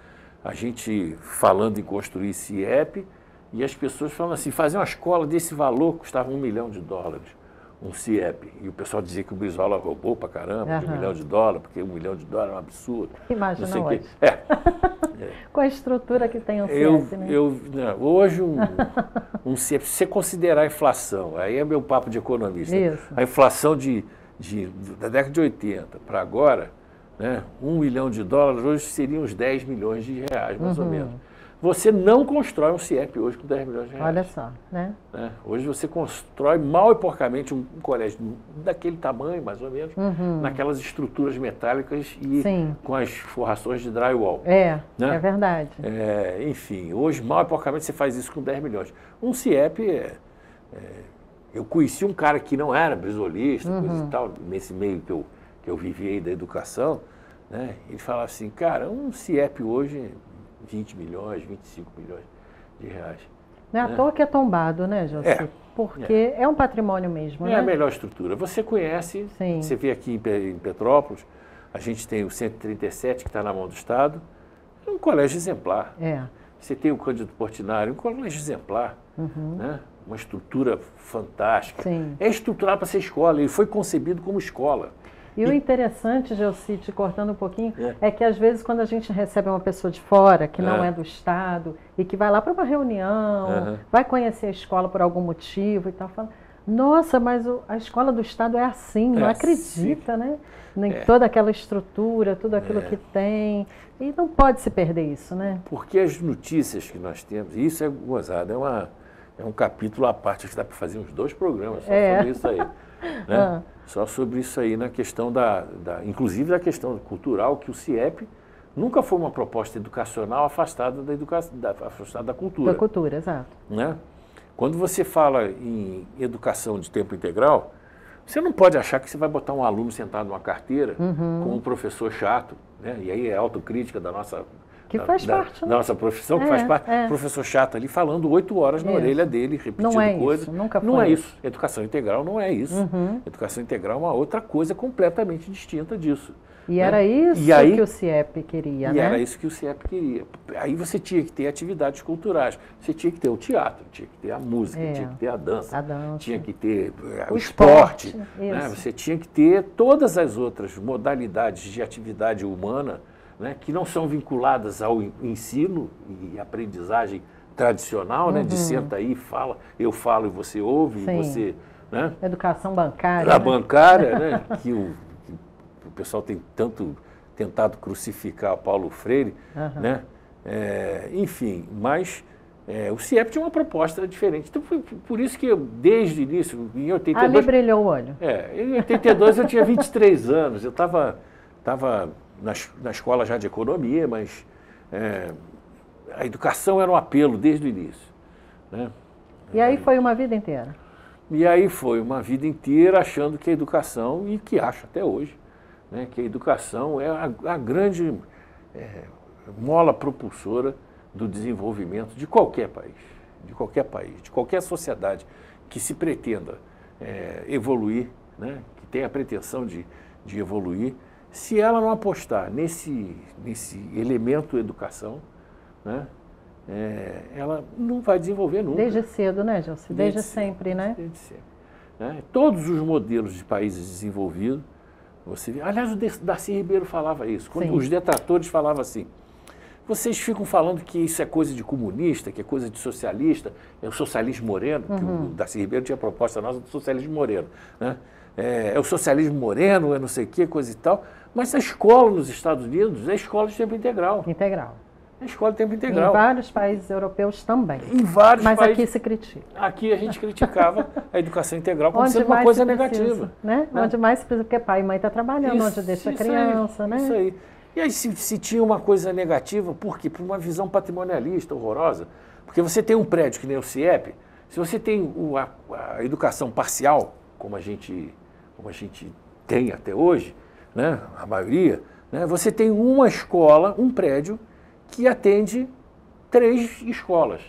a gente falando em construir CIEP e as pessoas falando assim, fazer uma escola desse valor custava $1 milhão, um CIEP. E o pessoal dizia que o Brizola roubou pra caramba, de $1 milhão, porque $1 milhão é um absurdo. Imagina hoje. Com a estrutura que tem o CIEP, né? Hoje, um CIEP, se você considerar a inflação, aí é meu papo de economista, Isso. A inflação da década de 80 para agora, né, $1 milhão hoje seriam uns R$10 milhões, mais ou menos. Você não constrói um CIEP hoje com R$10 milhões. Olha só, né? Hoje você constrói mal e porcamente um colégio daquele tamanho, mais ou menos, naquelas estruturas metálicas e com as forrações de drywall. É né? verdade. Enfim, hoje mal e porcamente você faz isso com 10 milhões. Um CIEP, eu conheci um cara que não era brizolista, coisa e tal, nesse meio que eu vivi aí da educação, né? Ele falava assim, cara, um CIEP hoje... 20 milhões, 25 milhões de reais. Não é à toa que é tombado, né, José? Porque é um patrimônio mesmo, né? É a melhor estrutura. Você conhece, você vê aqui em Petrópolis, a gente tem o 137, que está na mão do Estado, é um colégio exemplar. Você tem o Cândido Portinari, um colégio exemplar, né? Uma estrutura fantástica. É estruturado para ser escola, ele foi concebido como escola. E o interessante, Gelsi, te cortando um pouquinho, é que às vezes quando a gente recebe uma pessoa de fora, que não é do Estado, e que vai lá para uma reunião, vai conhecer a escola por algum motivo e tal, fala, nossa, mas a escola do Estado é assim, não acredita, né? Em toda aquela estrutura, tudo aquilo que tem. E não pode se perder isso, né? Porque as notícias que nós temos, e isso é gozado, é um capítulo à parte, acho que dá para fazer uns 2 programas só sobre isso aí. Né? Só sobre isso aí, na questão inclusive da questão cultural, que o CIEP nunca foi uma proposta educacional afastada afastada da cultura. Da cultura, exato. Né? Quando você fala em educação de tempo integral, você não pode achar que você vai botar um aluno sentado numa carteira com um professor chato, né? E aí é autocrítica da nossa... Que faz parte, da nossa profissão, que faz parte. Professor chato ali falando 8 horas na orelha dele, repetindo coisas. Isso, nunca foi. Não é isso. Educação integral não é isso. Educação integral é uma outra coisa completamente distinta disso. E era isso que o CIEP queria, né? E era isso que o CIEP queria. Aí você tinha que ter atividades culturais, você tinha que ter o teatro, tinha que ter a música, tinha que ter a dança, tinha que ter o esporte. Né? Você tinha que ter todas as outras modalidades de atividade humana, né, que não são vinculadas ao ensino e aprendizagem tradicional, né, de senta aí, fala, eu falo e você ouve, e você... Né? Educação bancária. A bancária, né, que o pessoal tem tanto tentado crucificar Paulo Freire, né? Enfim, mas o CIEP tinha uma proposta diferente. Então, foi por isso que eu, desde o início, em 82... Ali brilhou o olho. Em 82 eu tinha 23 anos, eu estava na escola já de economia, mas a educação era um apelo desde o início. Né? E aí foi uma vida inteira? E aí foi uma vida inteira achando que a educação, e que acho até hoje, né, que a educação é a grande mola propulsora do desenvolvimento de qualquer país, de qualquer sociedade que se pretenda evoluir, né, que tenha a pretensão de evoluir. Se ela não apostar nesse elemento educação, né, ela não vai desenvolver nunca. Desde cedo, né, Gelsi? Desde sempre, né? Desde sempre. Né? Todos os modelos de países desenvolvidos, você vê. Aliás, o Darcy Ribeiro falava isso. Quando os detratores falavam assim, vocês ficam falando que isso é coisa de comunista, que é coisa de socialista, é o socialismo moreno, que o Darcy Ribeiro tinha proposta nossa do socialismo moreno, né? É o socialismo moreno, é não sei o que, coisa e tal. Mas a escola nos Estados Unidos é escola de tempo integral. Integral. é escola de tempo Em integral. vários países europeus também. Em vários Mas países. aqui se critica. Aqui a gente criticava a educação integral como Onde sendo uma mais coisa se precisa, negativa. né? Onde mais se precisa, porque pai e mãe estão trabalhando, onde deixa a criança, né? Isso aí. E aí se tinha uma coisa negativa, por quê? Por uma visão patrimonialista horrorosa. Porque você tem um prédio que nem o CIEP, se você tem a educação parcial, como a gente tem até hoje, né? A maioria, né? Você tem uma escola, um prédio, que atende 3 escolas.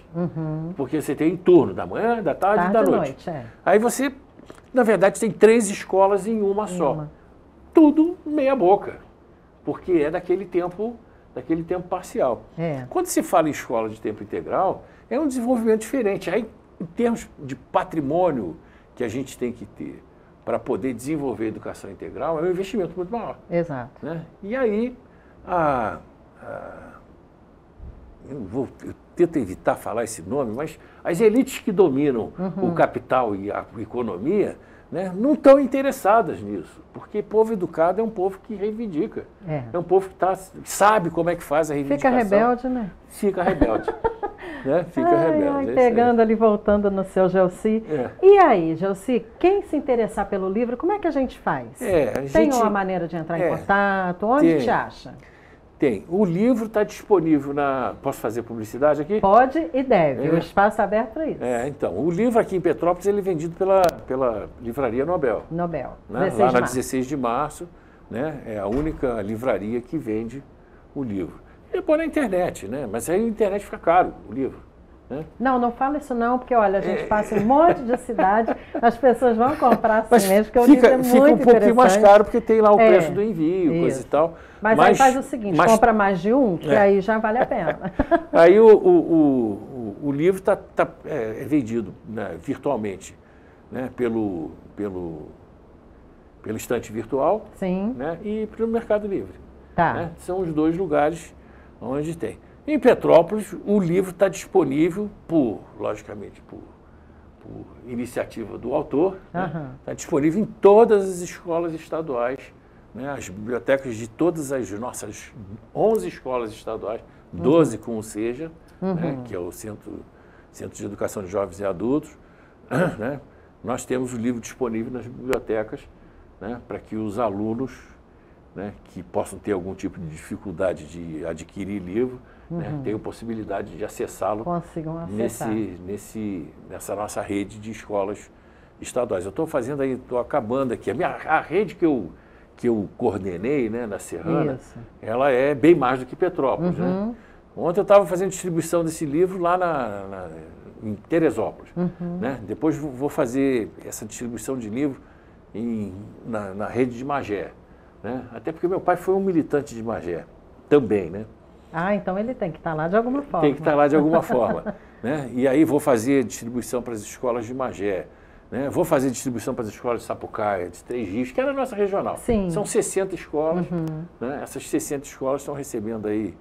Porque você tem turno da manhã, da tarde e da noite. Aí você, na verdade, tem 3 escolas em uma só. Tudo meia boca, porque é daquele tempo parcial. Quando se fala em escola de tempo integral, é um desenvolvimento diferente. Aí, em termos de patrimônio que a gente tem que ter para poder desenvolver a educação integral, é um investimento muito maior. Exato. Né? E aí, eu tento evitar falar esse nome, mas as elites que dominam o capital e a economia, né, não estão interessadas nisso, porque povo educado é um povo que reivindica. É um povo que sabe como é que faz a reivindicação. Fica rebelde, né? Fica rebelde. Né? Fica rebelde. Pegando ali, voltando no seu Gelsi. E aí, Gelsi, quem se interessar pelo livro, como é que a gente faz? Tem uma maneira de entrar em contato? Onde te acha? Tem. O livro está disponível na... Posso fazer publicidade aqui? Pode e deve. O espaço é aberto para isso. Então, o livro aqui em Petrópolis ele é vendido pela Livraria Nobel. Né? Lá na 16 de março, né? É a única livraria que vende o livro. E põe na internet, né? Mas aí a internet fica caro, o livro. Né? Não fala isso não, porque olha, a gente passa em um monte de cidade, as pessoas vão comprar assim mesmo, porque o livro é muito interessante. Fica um pouquinho mais caro, porque tem lá o preço do envio, coisa e tal. Mas aí faz o seguinte, compra mais de um, que aí já vale a pena. Aí o livro é vendido, né, virtualmente, né, pelo estante virtual. Sim. Né, e pelo Mercado Livre. Né? São os 2 lugares onde tem. Em Petrópolis, o livro está disponível logicamente, por iniciativa do autor. Está disponível em todas as escolas estaduais, né, as bibliotecas de todas as nossas 11 escolas estaduais, 12 com o SEJA, né, que é o Centro de Educação de Jovens e Adultos. Né, nós temos o livro disponível nas bibliotecas, né, para que os alunos, né, que possam ter algum tipo de dificuldade de adquirir livro, né, tenham possibilidade de acessá-lo nessa nossa rede de escolas estaduais. Eu estou acabando aqui. A rede que eu coordenei, né, na Serrana, ela é bem mais do que Petrópolis. Né? Ontem eu estava fazendo distribuição desse livro lá em Teresópolis. Né? Depois vou fazer essa distribuição de livro na rede de Magé. Né? Até porque meu pai foi um militante de Magé também, né? Então ele tem que estar lá de alguma forma. Tem que estar lá de alguma forma. Né? E aí vou fazer distribuição para as escolas de Magé. Né? Vou fazer distribuição para as escolas de Sapucaia, de Três Rios, que era a nossa regional. Sim. São 60 escolas. Né? Essas 60 escolas estão recebendo aí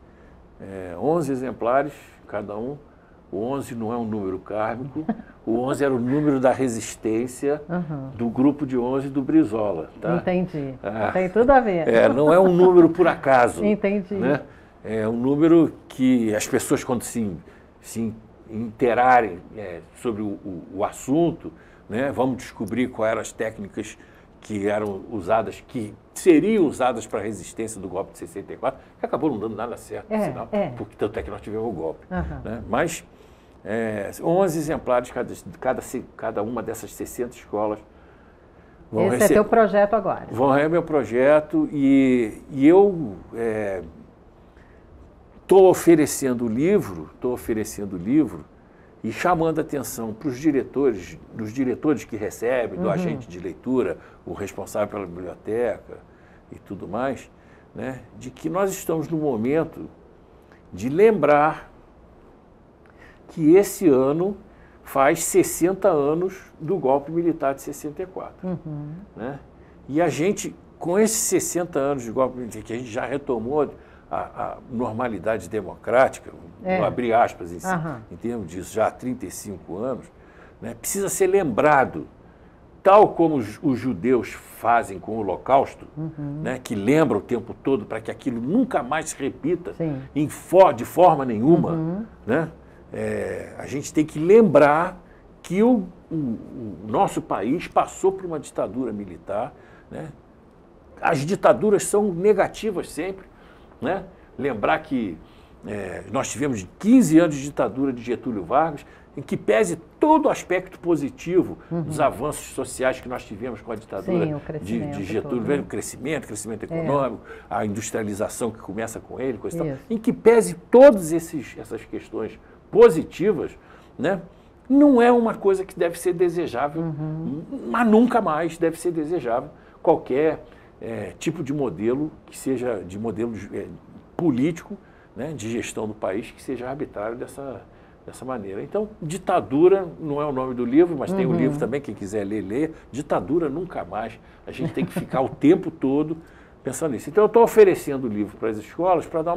11 exemplares, cada um. O 11 não é um número kármico, o 11 era o número da resistência do grupo de 11 do Brizola. Tá? Entendi. Tem tudo a ver. Não é um número por acaso. Entendi. Né? É um número que as pessoas, quando se interarem sobre o assunto, né, vamos descobrir quais eram as técnicas que eram usadas, que seriam usadas para a resistência do golpe de 64, que acabou não dando nada certo, sinal, porque tanto é que nós tivemos o golpe. Né? Mas 11 exemplares cada uma dessas 60 escolas vão receber. Esse é teu projeto agora. É meu projeto e eu estou oferecendo o livro e chamando a atenção para os diretores que recebem, do agente de leitura, o responsável pela biblioteca e tudo mais, né, de que nós estamos no momento de lembrar que esse ano faz 60 anos do golpe militar de 64. Né? E a gente, com esses 60 anos de golpe militar, que a gente já retomou a normalidade democrática, vou abrir aspas em termos disso, já há 35 anos, né, precisa ser lembrado tal como os judeus fazem com o Holocausto, né, que lembra o tempo todo para que aquilo nunca mais se repita de forma nenhuma, né, a gente tem que lembrar que o nosso país passou por uma ditadura militar, né? As ditaduras são negativas sempre, né? Lembrar que nós tivemos 15 anos de ditadura de Getúlio Vargas, em que pese todo o aspecto positivo dos avanços sociais que nós tivemos com a ditadura de Getúlio, todo, né? O crescimento econômico, a industrialização que começa com ele, coisa tal, em que pese todas essas questões positivas, né? Não é uma coisa que deve ser desejável, mas nunca mais deve ser desejável qualquer tipo de modelo que seja de modelo político, né, de gestão do país, que seja arbitrário dessa maneira. Então, ditadura não é o nome do livro, mas tem o livro também, quem quiser ler, leia. Ditadura nunca mais. A gente tem que ficar o tempo todo pensando nisso. Então, eu estou oferecendo o livro para as escolas para dar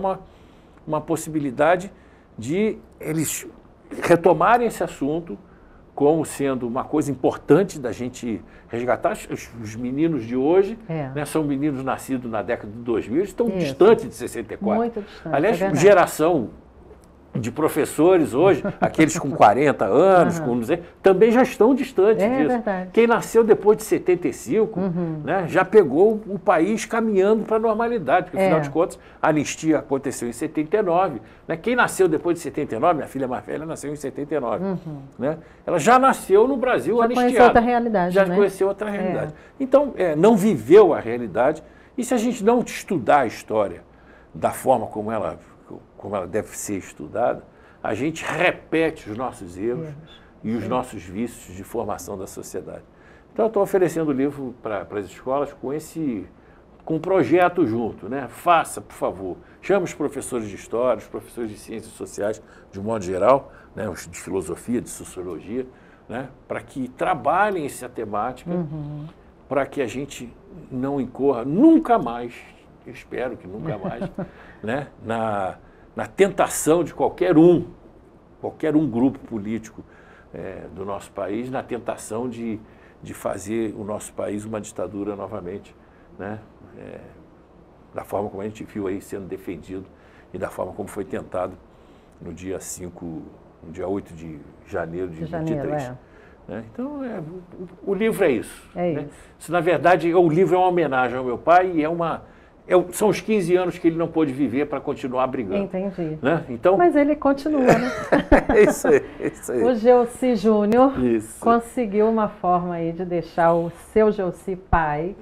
uma possibilidade de eles retomarem esse assunto como sendo uma coisa importante da gente resgatar. Os meninos de hoje, né, são meninos nascidos na década de 2000, eles estão distantes de 64. Muito distante. Aliás, geração de professores hoje, aqueles com 40 anos, com, não sei, também já estão distantes disso. Verdade. Quem nasceu depois de 75, né, já pegou o país caminhando para a normalidade, porque, afinal de contas, a anistia aconteceu em 79. Né? Quem nasceu depois de 79, minha filha mais velha nasceu em 79. Né? Ela já nasceu no Brasil anistiada. Já conheceu outra realidade. Já conheceu outra realidade. Então, não viveu a realidade. E se a gente não estudar a história da forma como ela deve ser estudada, a gente repete os nossos erros e os nossos vícios de formação da sociedade. Então, eu estou oferecendo o livro para as escolas com um projeto junto, né? Faça, por favor. Chame os professores de história, os professores de ciências sociais, de um modo geral, né? Os de filosofia, de sociologia, né? Para que trabalhem essa temática, para que a gente não incorra nunca mais, eu espero que nunca mais, né? Na tentação de qualquer um grupo político do nosso país, na tentação de fazer o nosso país uma ditadura novamente, né? Da forma como a gente viu aí sendo defendido e da forma como foi tentado no dia 8 de janeiro de 2023. Né? Então, o livro é isso. Né? Isso, na verdade, o livro é uma homenagem ao meu pai e são os 15 anos que ele não pôde viver para continuar brigando. Entendi. Né? Então, mas ele continua, né? Isso aí. O Gelsi Júnior conseguiu uma forma aí de deixar o seu Gelsi pai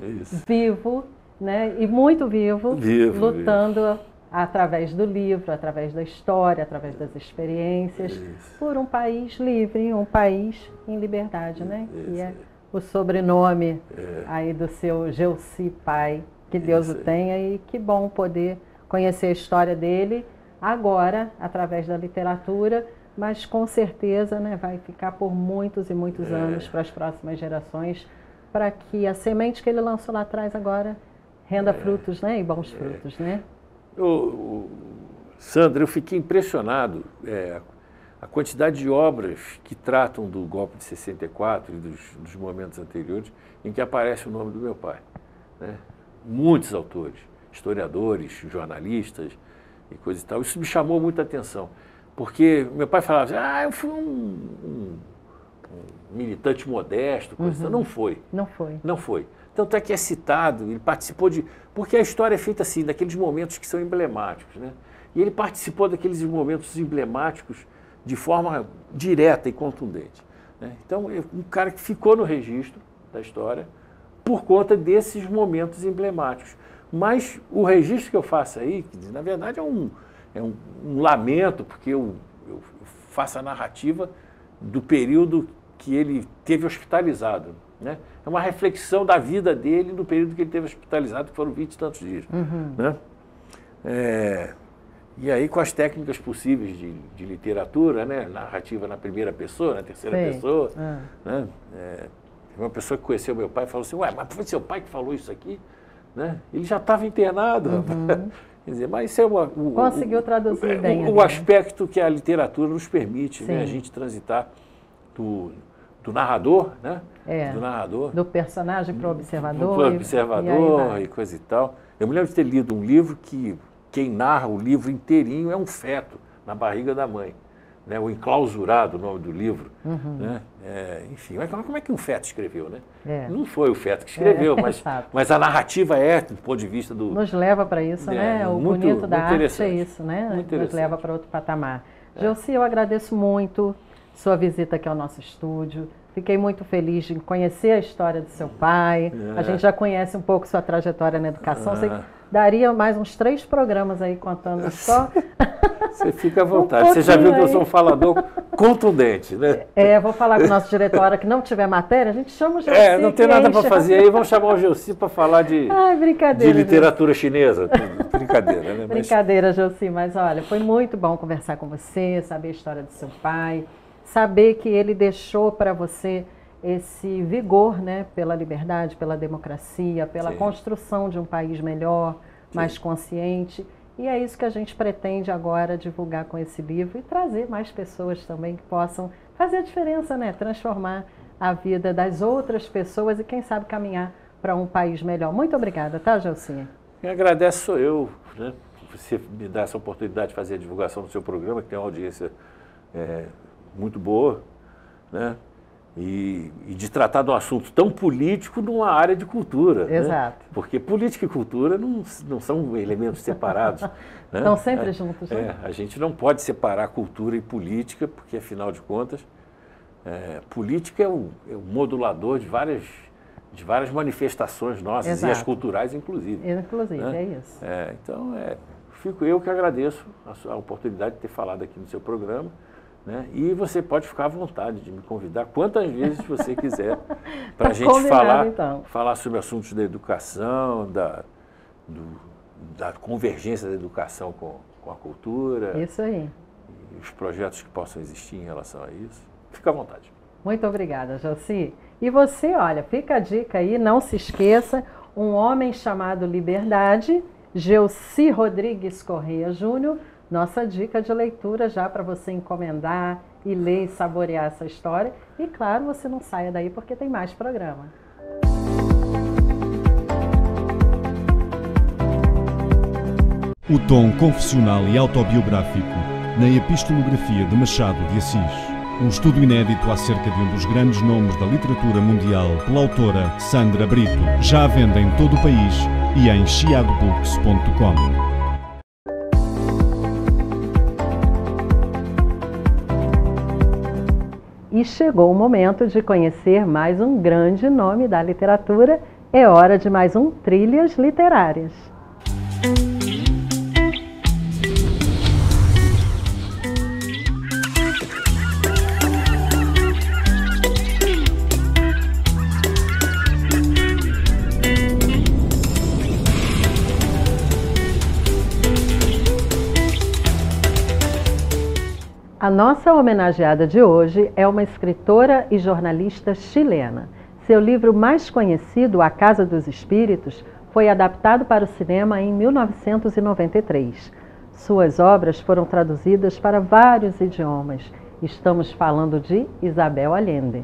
vivo, né? E muito vivo, lutando através do livro, através da história, através das experiências, por um país livre, um país em liberdade, né? Que é o sobrenome aí do seu Gelsi pai. Que Deus o tenha e que bom poder conhecer a história dele agora, através da literatura, mas com certeza, né, vai ficar por muitos e muitos anos para as próximas gerações, para que a semente que ele lançou lá atrás agora renda frutos, né, e bons frutos. Né? Sandra, eu fiquei impressionado a quantidade de obras que tratam do golpe de 64 e dos momentos anteriores em que aparece o nome do meu pai. Né? Muitos autores, historiadores, jornalistas e coisa e tal. Isso me chamou muita atenção, porque meu pai falava assim, eu fui um militante modesto, coisa e tal. Não foi. Não foi. Tanto é que é citado, ele participou porque a história é feita assim, daqueles momentos que são emblemáticos, né? E ele participou daqueles momentos emblemáticos de forma direta e contundente. Né? Então, um cara que ficou no registro da história, por conta desses momentos emblemáticos. Mas o registro que eu faço aí, na verdade é um lamento, porque eu faço a narrativa do período que ele teve hospitalizado. Né? É uma reflexão da vida dele do período que ele teve hospitalizado, que foram 20 e tantos dias. Né? E aí com as técnicas possíveis de literatura, né? Narrativa na primeira pessoa, na terceira pessoa, né? Uma pessoa que conheceu meu pai falou assim, mas foi seu pai que falou isso aqui? Né? Ele já estava internado. Quer dizer, mas isso é conseguiu traduzir bem. O aspecto que a literatura nos permite, né? A gente transitar do do narrador, né? É, do narrador. Do personagem para o observador. Para o observador e coisa e tal. Eu me lembro de ter lido um livro que quem narra o livro inteirinho é um feto na barriga da mãe. Né? O Enclausurado, o nome do livro. Né? Enfim, mas como é que um feto escreveu? Né? Não foi o feto que escreveu, mas a narrativa do ponto de vista do... Nos leva para isso, né? O bonito da arte é isso, né? Nos leva para outro patamar. Gelsi, eu agradeço muito sua visita aqui ao nosso estúdio. Fiquei muito feliz de conhecer a história do seu pai. A gente já conhece um pouco sua trajetória na educação. Sei que daria mais uns 3 programas aí contando só. Você fica à vontade. Você já viu que eu sou um falador contundente, né? Vou falar com o nosso diretor, a hora que não tiver matéria, a gente chama o Gelsi. Não tem nada para fazer aí, vamos chamar o Gelsi para falar de literatura chinesa. Brincadeira, né? Brincadeira, Gelsi, mas olha, foi muito bom conversar com você, saber a história do seu pai, saber que ele deixou para você esse vigor, né, pela liberdade, pela democracia, pela construção de um país melhor, mais consciente. E é isso que a gente pretende agora divulgar com esse livro e trazer mais pessoas também que possam fazer a diferença, né, transformar a vida das outras pessoas e quem sabe caminhar para um país melhor. Muito obrigada, tá, Gelsi? Quem agradece sou eu, né? Você me dá essa oportunidade de fazer a divulgação do seu programa, que tem uma audiência muito boa, né? E de tratar de um assunto tão político numa área de cultura. Exato. Né? Porque política e cultura não são elementos separados. Né? Estão sempre juntos. Né? A gente não pode separar cultura e política, porque, afinal de contas, política é o modulador de várias manifestações nossas, Exato. E as culturais, inclusive. Inclusive, né? É isso. Então, fico eu que agradeço a oportunidade de ter falado aqui no seu programa. Né? E você pode ficar à vontade de me convidar quantas vezes você quiser para a gente falar sobre assuntos da educação, da convergência da educação com a cultura. Isso aí. E os projetos que possam existir em relação a isso. Fica à vontade. Muito obrigada, Gelsi. E você, olha, fica a dica aí, não se esqueça, Um Homem Chamado Liberdade, Gelsi Rodrigues Correia Júnior. Nossa dica de leitura já para você encomendar e ler e saborear essa história. E claro, você não saia daí porque tem mais programa. O tom confessional e autobiográfico na epistolografia de Machado de Assis. Um estudo inédito acerca de um dos grandes nomes da literatura mundial pela autora Sandra Brito. Já à venda em todo o país e em chiadobooks.com. E chegou o momento de conhecer mais um grande nome da literatura. É hora de mais um Trilhas Literárias. A nossa homenageada de hoje é uma escritora e jornalista chilena. Seu livro mais conhecido, A Casa dos Espíritos, foi adaptado para o cinema em 1993. Suas obras foram traduzidas para vários idiomas. Estamos falando de Isabel Allende.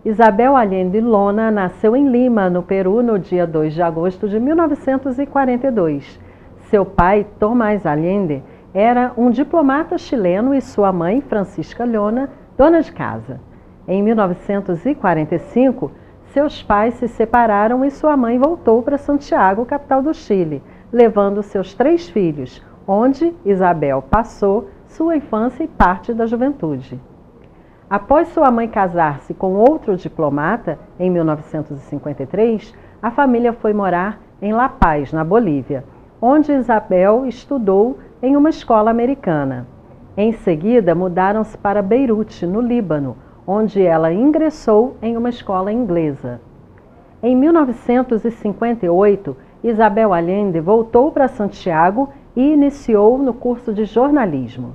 Isabel Allende Lona nasceu em Lima, no Peru, no dia 2 de agosto de 1942. Seu pai, Tomás Allende, era um diplomata chileno e sua mãe, Francisca Lona, dona de casa. Em 1945, seus pais se separaram e sua mãe voltou para Santiago, capital do Chile, levando seus 3 filhos, onde Isabel passou sua infância e parte da juventude. Após sua mãe casar-se com outro diplomata, em 1953, a família foi morar em La Paz, na Bolívia, onde Isabel estudou em uma escola americana. Em seguida, mudaram-se para Beirute, no Líbano, onde ela ingressou em uma escola inglesa. Em 1958, Isabel Allende voltou para Santiago e iniciou no curso de jornalismo.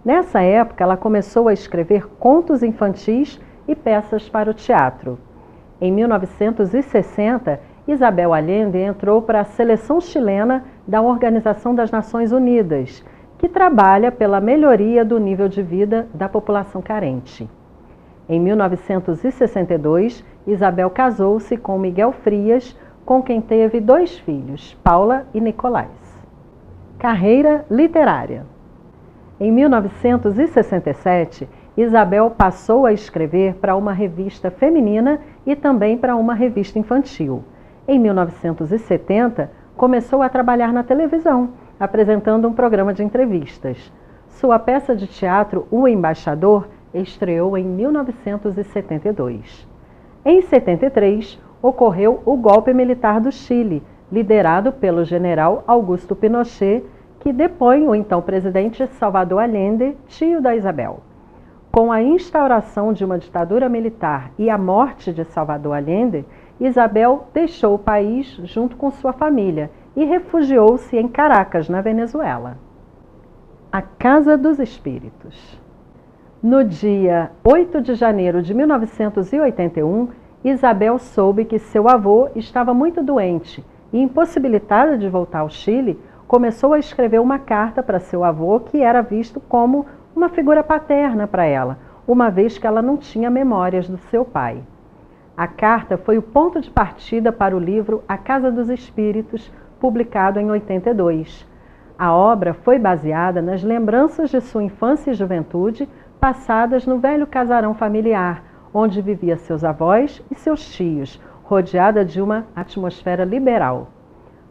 Nessa época, ela começou a escrever contos infantis e peças para o teatro. Em 1960, Isabel Allende entrou para a seleção chilena da Organização das Nações Unidas, que trabalha pela melhoria do nível de vida da população carente. Em 1962, Isabel casou-se com Miguel Frias, com quem teve 2 filhos, Paula e Nicolás. Carreira literária. Em 1967, Isabel passou a escrever para uma revista feminina e também para uma revista infantil. Em 1970, começou a trabalhar na televisão, apresentando um programa de entrevistas. Sua peça de teatro, O Embaixador, estreou em 1972. Em 73, ocorreu o golpe militar do Chile, liderado pelo general Augusto Pinochet, que depõe o então presidente Salvador Allende, tio da Isabel. Com a instauração de uma ditadura militar e a morte de Salvador Allende, Isabel deixou o país junto com sua família e refugiou-se em Caracas, na Venezuela. A Casa dos Espíritos. No dia 8 de janeiro de 1981, Isabel soube que seu avô estava muito doente e, impossibilitada de voltar ao Chile, começou a escrever uma carta para seu avô, que era visto como uma figura paterna para ela, uma vez que ela não tinha memórias do seu pai. A carta foi o ponto de partida para o livro A Casa dos Espíritos, publicado em 82. A obra foi baseada nas lembranças de sua infância e juventude, passadas no velho casarão familiar, onde vivia seus avós e seus tios, rodeada de uma atmosfera liberal.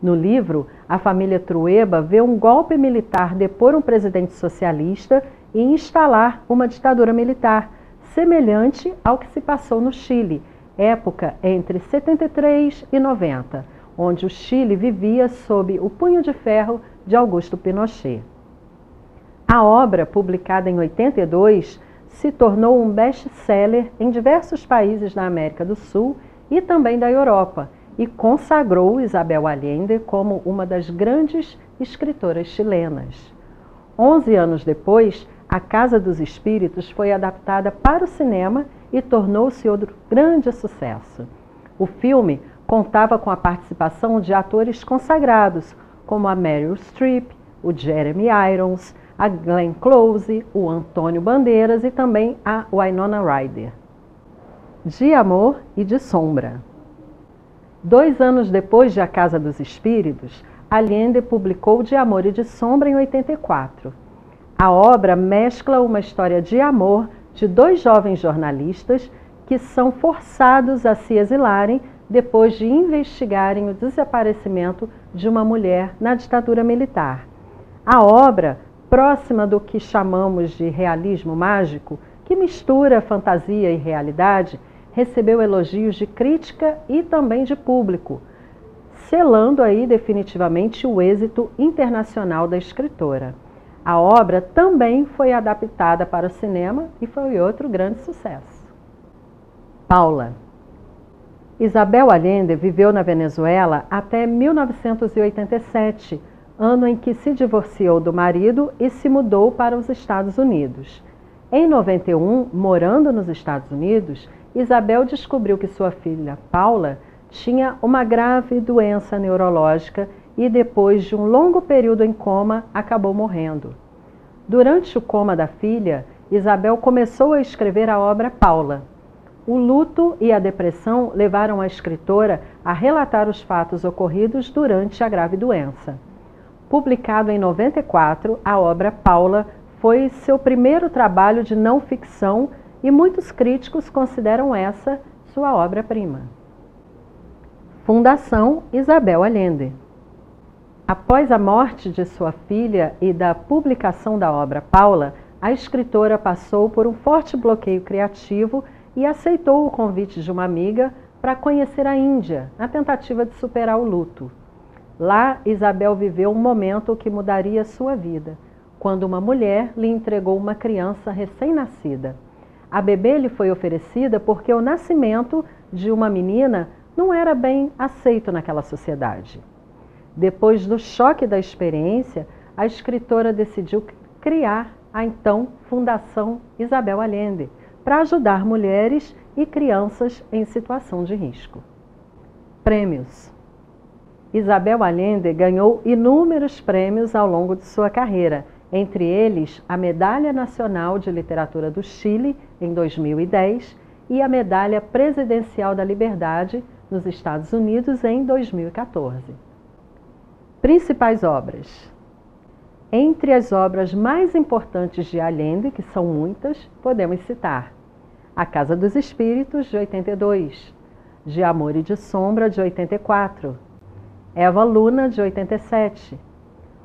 No livro, a família Trueba vê um golpe militar depor um presidente socialista e instalar uma ditadura militar, semelhante ao que se passou no Chile, época entre 73 e 90, onde o Chile vivia sob o punho de ferro de Augusto Pinochet. A obra, publicada em 82, se tornou um best-seller em diversos países da América do Sul e também da Europa, e consagrou Isabel Allende como uma das grandes escritoras chilenas. 11 anos depois, A Casa dos Espíritos foi adaptada para o cinema e tornou-se outro grande sucesso. O filme contava com a participação de atores consagrados, como a Meryl Streep, o Jeremy Irons, a Glenn Close, o Antônio Bandeiras e também a Winona Ryder. De Amor e de Sombra. 2 anos depois de A Casa dos Espíritos, Allende publicou De Amor e de Sombra em 84. A obra mescla uma história de amor de 2 jovens jornalistas que são forçados a se exilarem depois de investigarem o desaparecimento de uma mulher na ditadura militar. A obra, próxima do que chamamos de realismo mágico, que mistura fantasia e realidade, recebeu elogios de crítica e também de público, selando aí definitivamente o êxito internacional da escritora. A obra também foi adaptada para o cinema e foi outro grande sucesso. Paula. Isabel Allende viveu na Venezuela até 1987, ano em que se divorciou do marido e se mudou para os Estados Unidos. Em 91, morando nos Estados Unidos, Isabel descobriu que sua filha, Paula, tinha uma grave doença neurológica e, depois de um longo período em coma, acabou morrendo. Durante o coma da filha, Isabel começou a escrever a obra Paula. O luto e a depressão levaram a escritora a relatar os fatos ocorridos durante a grave doença. Publicado em 94, a obra Paula foi seu primeiro trabalho de não ficção e muitos críticos consideram essa sua obra-prima. Fundação Isabel Allende. Após a morte de sua filha e da publicação da obra Paula, a escritora passou por um forte bloqueio criativo e aceitou o convite de uma amiga para conhecer a Índia, na tentativa de superar o luto. Lá, Isabel viveu um momento que mudaria sua vida, quando uma mulher lhe entregou uma criança recém-nascida. A bebê lhe foi oferecida porque o nascimento de uma menina não era bem aceito naquela sociedade. Depois do choque da experiência, a escritora decidiu criar a então Fundação Isabel Allende, para ajudar mulheres e crianças em situação de risco. Prêmios. Isabel Allende ganhou inúmeros prêmios ao longo de sua carreira, Entre eles, a Medalha Nacional de Literatura do Chile, em 2010, e a Medalha Presidencial da Liberdade, nos Estados Unidos, em 2014. Principais obras. Entre as obras mais importantes de Allende, que são muitas, podemos citar A Casa dos Espíritos, de 82, De Amor e de Sombra, de 84, Eva Luna, de 87,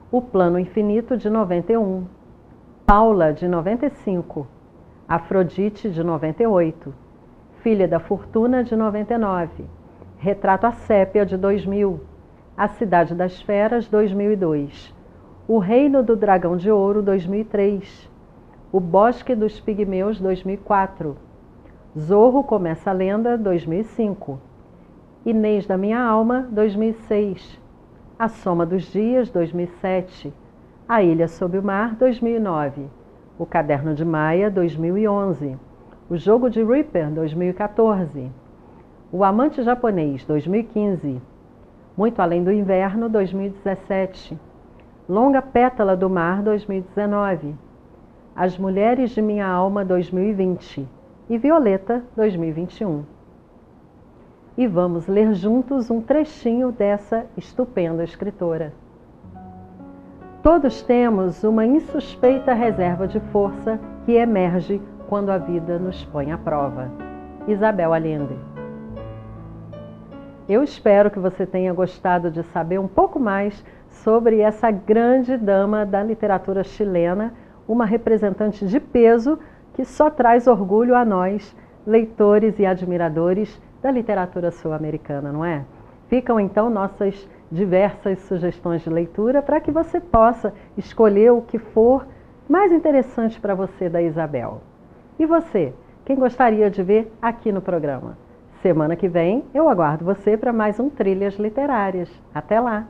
O Plano Infinito, de 91, Paula, de 95, Afrodite, de 98, Filha da Fortuna, de 99, Retrato à Sépia, de 2000, A Cidade das Feras, 2002, O Reino do Dragão de Ouro, 2003, O Bosque dos Pigmeus, 2004, Zorro Começa a Lenda, 2005, Inês da Minha Alma, 2006, A Soma dos Dias, 2007, A Ilha Sob o Mar, 2009, O Caderno de Maia, 2011, O Jogo de Reaper, 2014, O Amante Japonês, 2015, Muito Além do Inverno, 2017, Longa Pétala do Mar, 2019, As Mulheres de Minha Alma, 2020 e Violeta, 2021. E vamos ler juntos um trechinho dessa estupenda escritora. Todos temos uma insuspeita reserva de força que emerge quando a vida nos põe à prova. Isabel Allende. Eu espero que você tenha gostado de saber um pouco mais sobre essa grande dama da literatura chilena, uma representante de peso que só traz orgulho a nós, leitores e admiradores da literatura sul-americana, não é? Ficam então nossas diversas sugestões de leitura para que você possa escolher o que for mais interessante para você da Isabel. E você, quem gostaria de ver aqui no programa? Semana que vem eu aguardo você para mais um Trilhas Literárias. Até lá!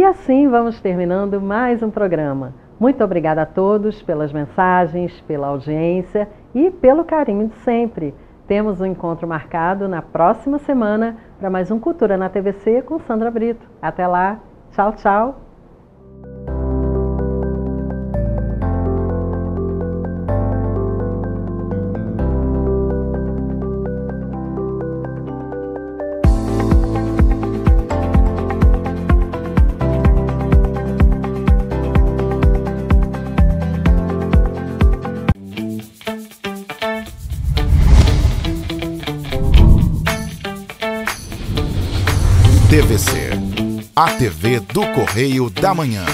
E assim vamos terminando mais um programa. Muito obrigada a todos pelas mensagens, pela audiência e pelo carinho de sempre. Temos um encontro marcado na próxima semana para mais um Cultura na TVC com Sandra Brito. Até lá. Tchau, tchau. TVC, a TV do Correio da Manhã.